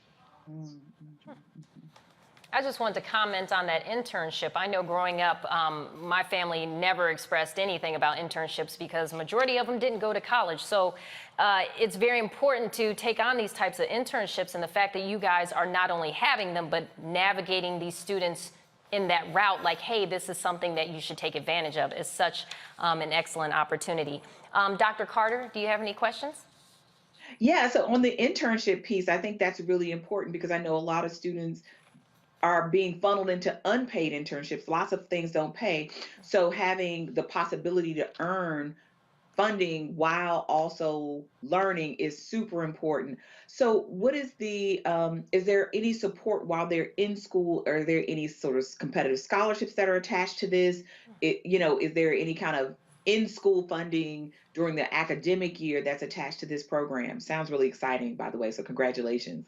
I just wanted to comment on that internship. I know growing up, my family never expressed anything about internships because majority of them didn't go to college. So it's very important to take on these types of internships, and the fact that you guys are not only having them, but navigating these students in that route, like, hey, this is something that you should take advantage of, is such an excellent opportunity. Dr. Carter, do you have any questions? Yeah, so on the internship piece, I think that's really important because I know a lot of students are being funneled into unpaid internships. Lots of things don't pay. So having the possibility to earn funding while also learning is super important. So what is is there any support while they're in school? Are there any sort of competitive scholarships that are attached to this? Is there any kind of in-school funding during the academic year that's attached to this program? Sounds really exciting, by the way, so congratulations.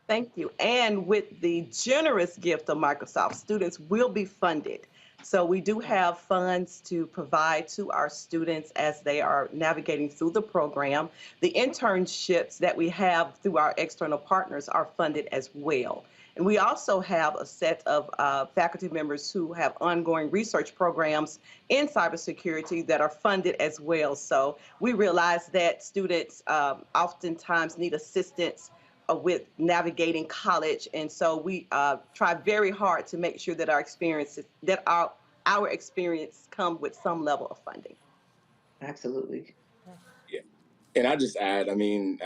Thank you. And with the generous gift of Microsoft, students will be funded So we do have funds to provide to our students as they are navigating through the program. The internships that we have through our external partners are funded as well. And we also have a set of faculty members who have ongoing research programs in cybersecurity that are funded as well. So we realize that students oftentimes need assistance with navigating college, and so we try very hard to make sure that our experience come with some level of funding. Absolutely. Yeah. And I just add, I mean,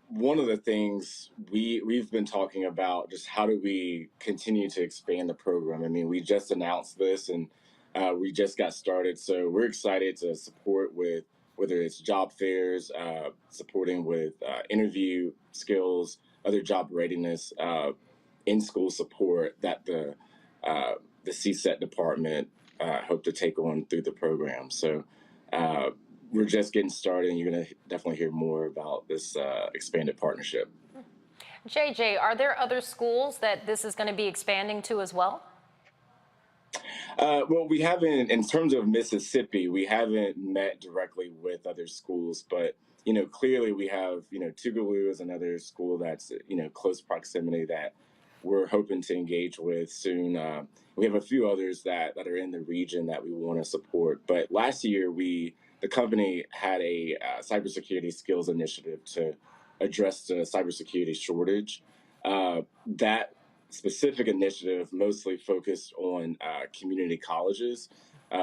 one of the things we've been talking about, just how do we continue to expand the program? I mean, we just announced this and we just got started. So we're excited to support with whether it's job fairs, supporting with interview skills, other job readiness, in-school support that the CSET department hope to take on through the program. So we're just getting started, and you're going to definitely hear more about this expanded partnership. JJ, are there other schools that this is going to be expanding to as well? Well, we haven't, in terms of Mississippi, we haven't met directly with other schools, but, you know, clearly we have, you know, Tougaloo is another school that's, you know, close proximity that we're hoping to engage with soon. We have a few others that are in the region that we want to support. But last year, the company had a cybersecurity skills initiative to address the cybersecurity shortage. That specific initiative mostly focused on community colleges.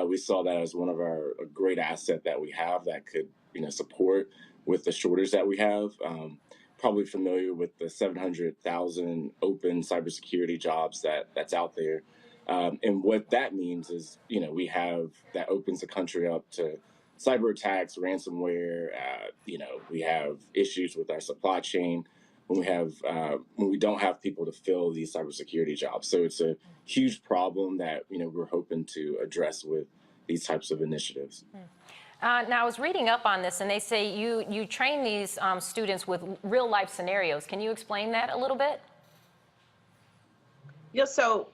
We saw that as one of a great asset that we have that could, you know, support with the shortage that we have. Probably familiar with the 700,000 open cybersecurity jobs that's out there. And what that means is, you know, we have that opens the country up to cyber attacks, ransomware. You know, we have issues with our supply chain when we don't have people to fill these cybersecurity jobs. So it's a huge problem that, you know, we're hoping to address with these types of initiatives. Now, I was reading up on this, and they say you train these students with real-life scenarios. Can you explain that a little bit? Yeah, so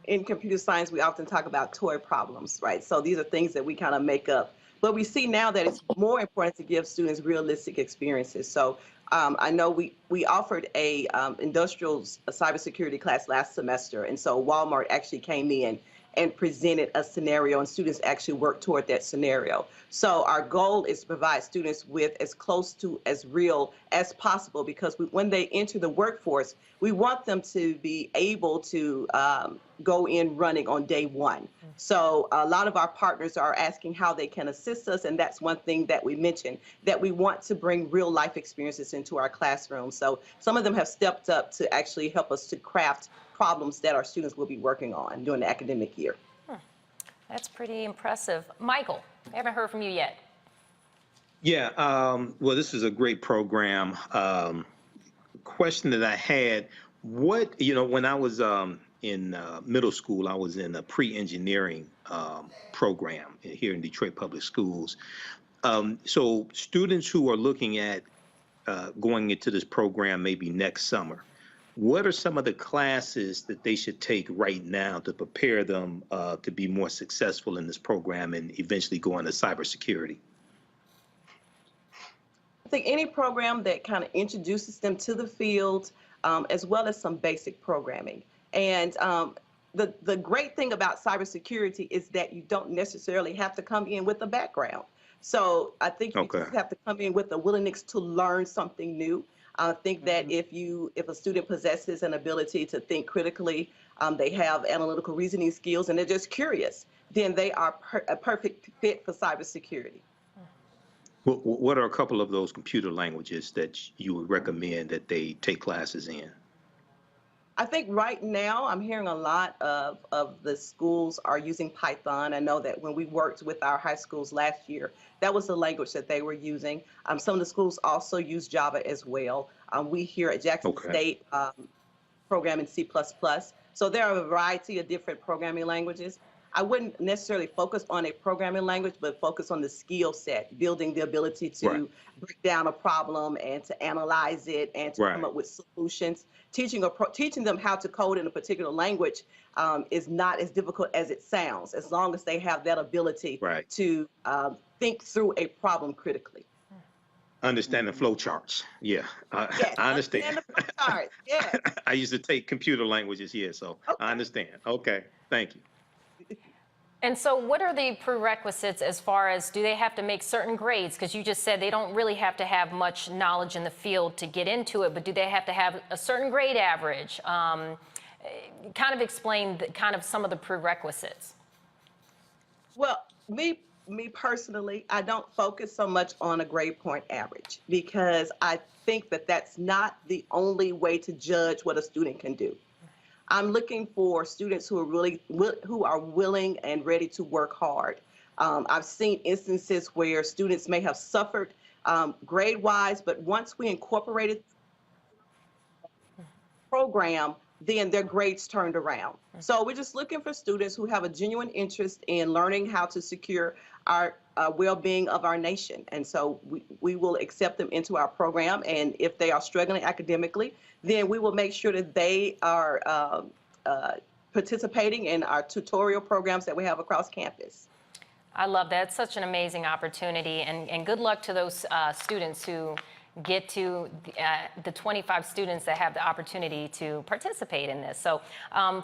in computer science, we often talk about toy problems, right? So these are things that we kind of make up. But we see now that it's more important to give students realistic experiences. So I know we offered a industrial cybersecurity class last semester, and so Walmart actually came in and presented a scenario, and students actually worked toward that scenario. So our goal is to provide students with as close to as real as possible, because when they enter the workforce, we want them to be able to go in running on day one. So a lot of our partners are asking how they can assist us, and that's one thing that we mentioned, that we want to bring real life experiences into our classroom. So some of them have stepped up to actually help us to craft problems that our students will be working on during the academic year. That's pretty impressive. Michael, I haven't heard from you yet. Yeah, well, this is a great program. Question that I had, when I was in middle school, I was in a pre-engineering program here in Detroit Public Schools. So students who are looking at going into this program maybe next summer, what are some of the classes that they should take right now to prepare them to be more successful in this program and eventually go into cybersecurity? I think any program that kind of introduces them to the field, as well as some basic programming. And the great thing about cybersecurity is that you don't necessarily have to come in with a background. So I think you just have to come in with a willingness to learn something new. I think that if a student possesses an ability to think critically, they have analytical reasoning skills, and they're just curious, then they are a perfect fit for cybersecurity. What are a couple of those computer languages that you would recommend that they take classes in? I think right now I'm hearing a lot of the schools are using Python. I know that when we worked with our high schools last year, that was the language that they were using. Some of the schools also use Java as well. We here at Jackson State program in C++. So there are a variety of different programming languages. I wouldn't necessarily focus on a programming language, but focus on the skill set, building the ability to break down a problem and to analyze it and to come up with solutions. Teaching them how to code in a particular language is not as difficult as it sounds, as long as they have that ability to think through a problem critically. Understand the flow charts. Yeah, I understand. The flow charts. Yes. I used to take computer languages here, so I understand. Okay, thank you. And so what are the prerequisites as far as, do they have to make certain grades? Because you just said they don't really have to have much knowledge in the field to get into it, but do they have to have a certain grade average? Kind of explain some of the prerequisites. Well, me personally, I don't focus so much on a grade point average, because I think that that's not the only way to judge what a student can do. I'm looking for students who are willing and ready to work hard. I've seen instances where students may have suffered grade-wise, but once we incorporated the program, then their grades turned around. So we're just looking for students who have a genuine interest in learning how to secure our well-being of our nation. And so we will accept them into our program. And if they are struggling academically, then we will make sure that they are participating in our tutorial programs that we have across campus. I love that. It's such an amazing opportunity, and good luck to those students who get to the 25 students that have the opportunity to participate in this. So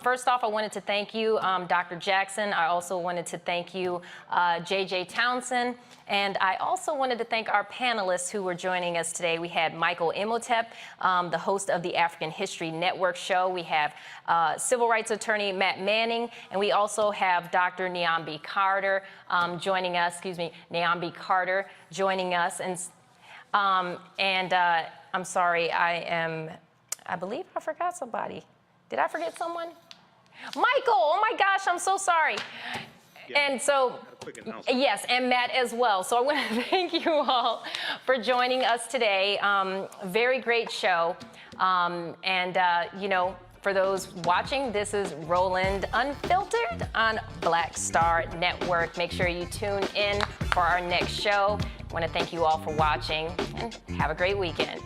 first off, I wanted to thank you, Dr. Jackson. I also wanted to thank you, JJ Townsend. And I also wanted to thank our panelists who were joining us today. We had Michael Imhotep, the host of the African History Network show. We have civil rights attorney Matt Manning, and we also have Dr. Nyambi Carter joining us, Nyambi Carter joining us. And I'm sorry, I believe I forgot somebody. Did I forget someone? Michael, oh my gosh, I'm so sorry. And so, yes, and Matt as well. So I want to thank you all for joining us today. Very great show. You know, for those watching, this is Roland Unfiltered on Black Star Network. Make sure you tune in for our next show. I want to thank you all for watching, and have a great weekend.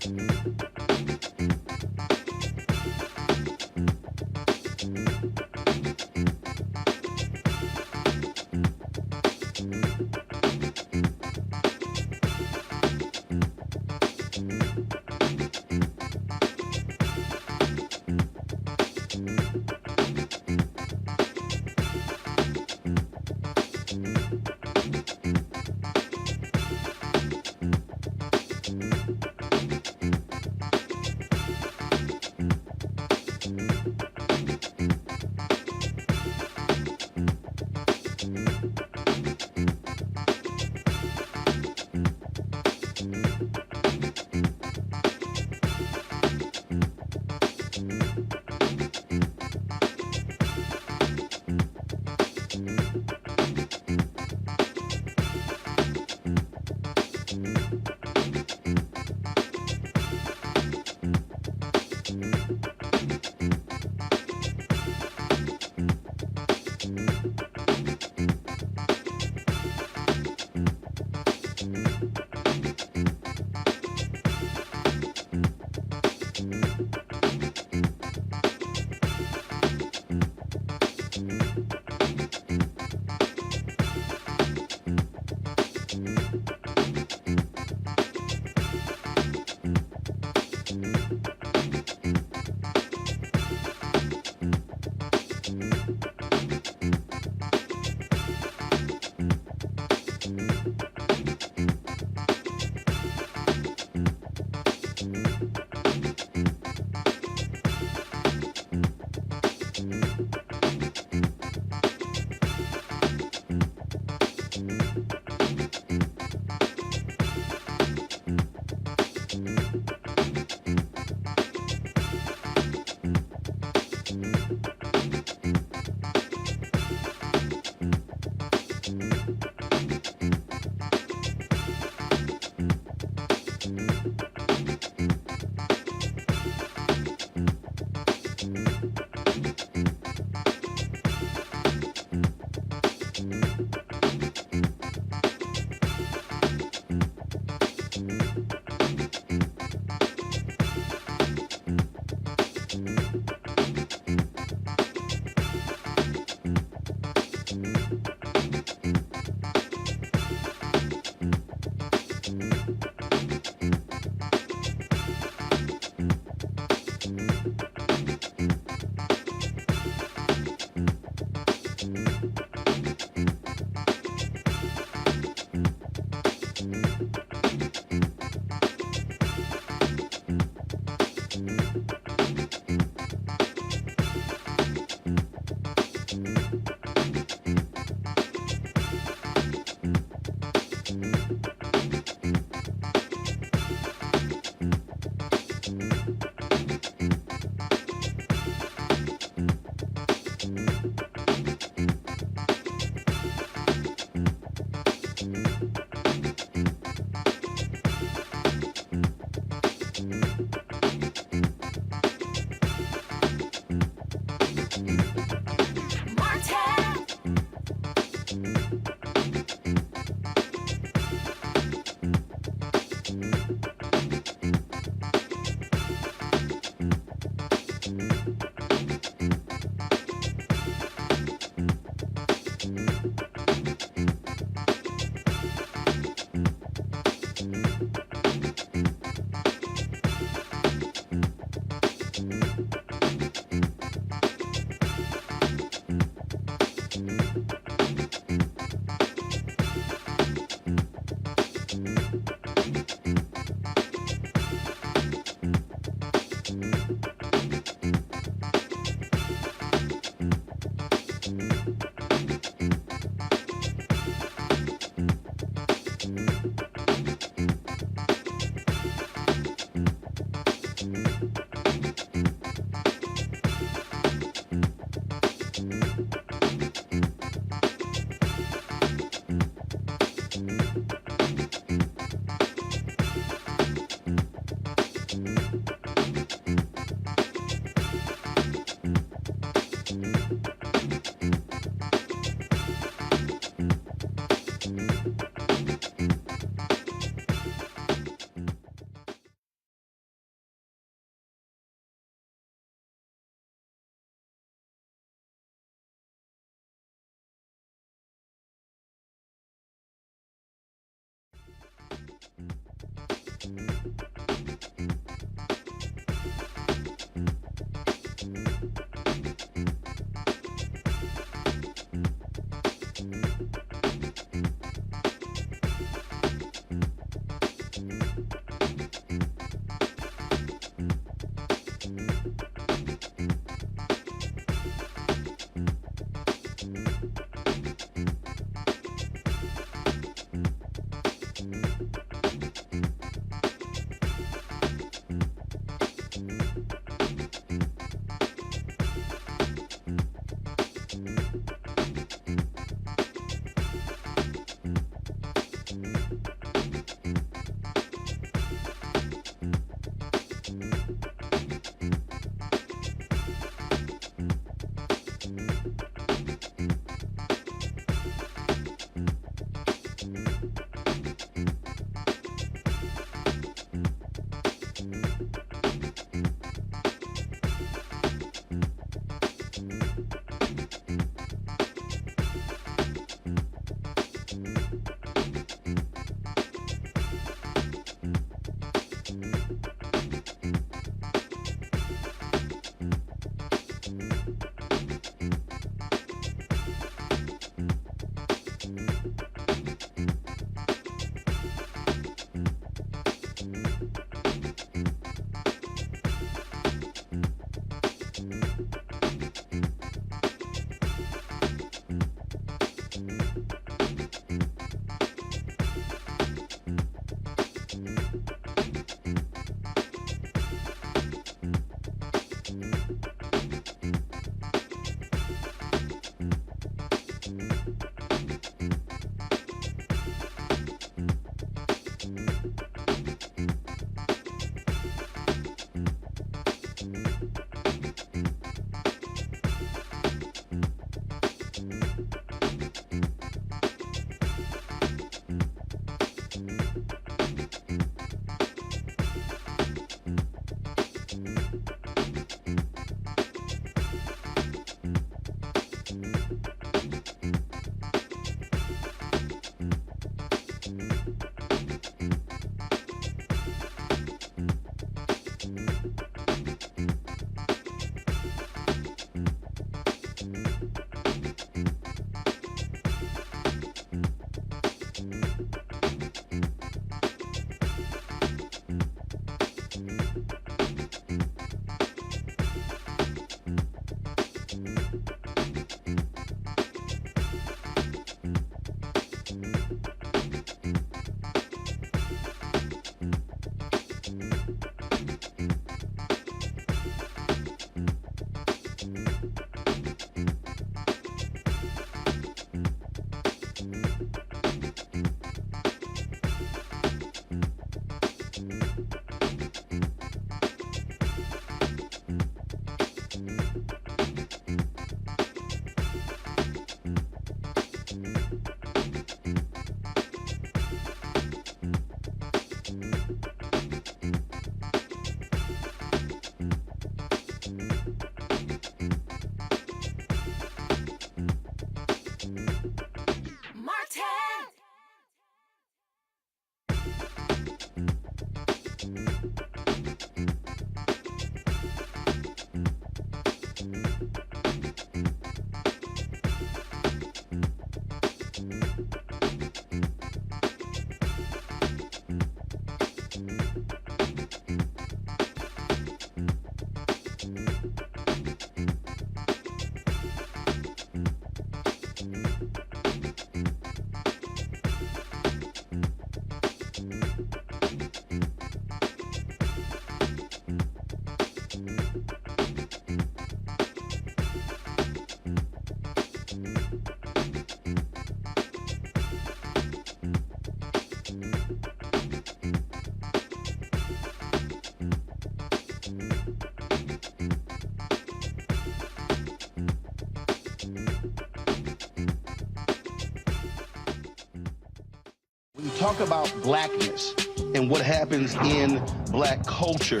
talk about blackness and what happens in black culture,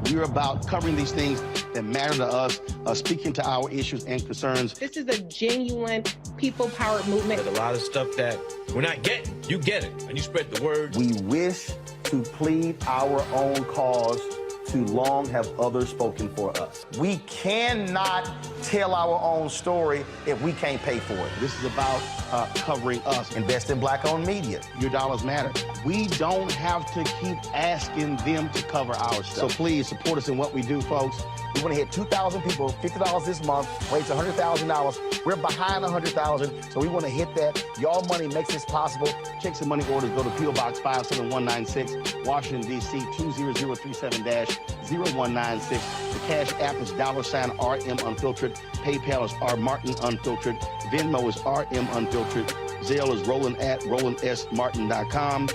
we're about covering these things that matter to us, speaking to our issues and concerns. This is a genuine people-powered movement. There's a lot of stuff that we're not getting. You get it, and you spread the word. We wish to plead our own cause. Too long have others spoken for us. We cannot tell our own story if we can't pay for it. This is about covering us. Invest in black-owned media. Your dollars matter. We don't have to keep asking them to cover our stuff. So please support us in what we do, folks. We want to hit 2,000 people, $50 this month, raise $100,000. We're behind 100,000, so we want to hit that. Your money makes this possible. Checks and money orders go to P.O. Box 57196, Washington, D.C. 20037-0196. The Cash App is $RM Unfiltered. PayPal is R Martin Unfiltered. Venmo is RM Unfiltered. Zelle is Roland@RolandSMartin.com.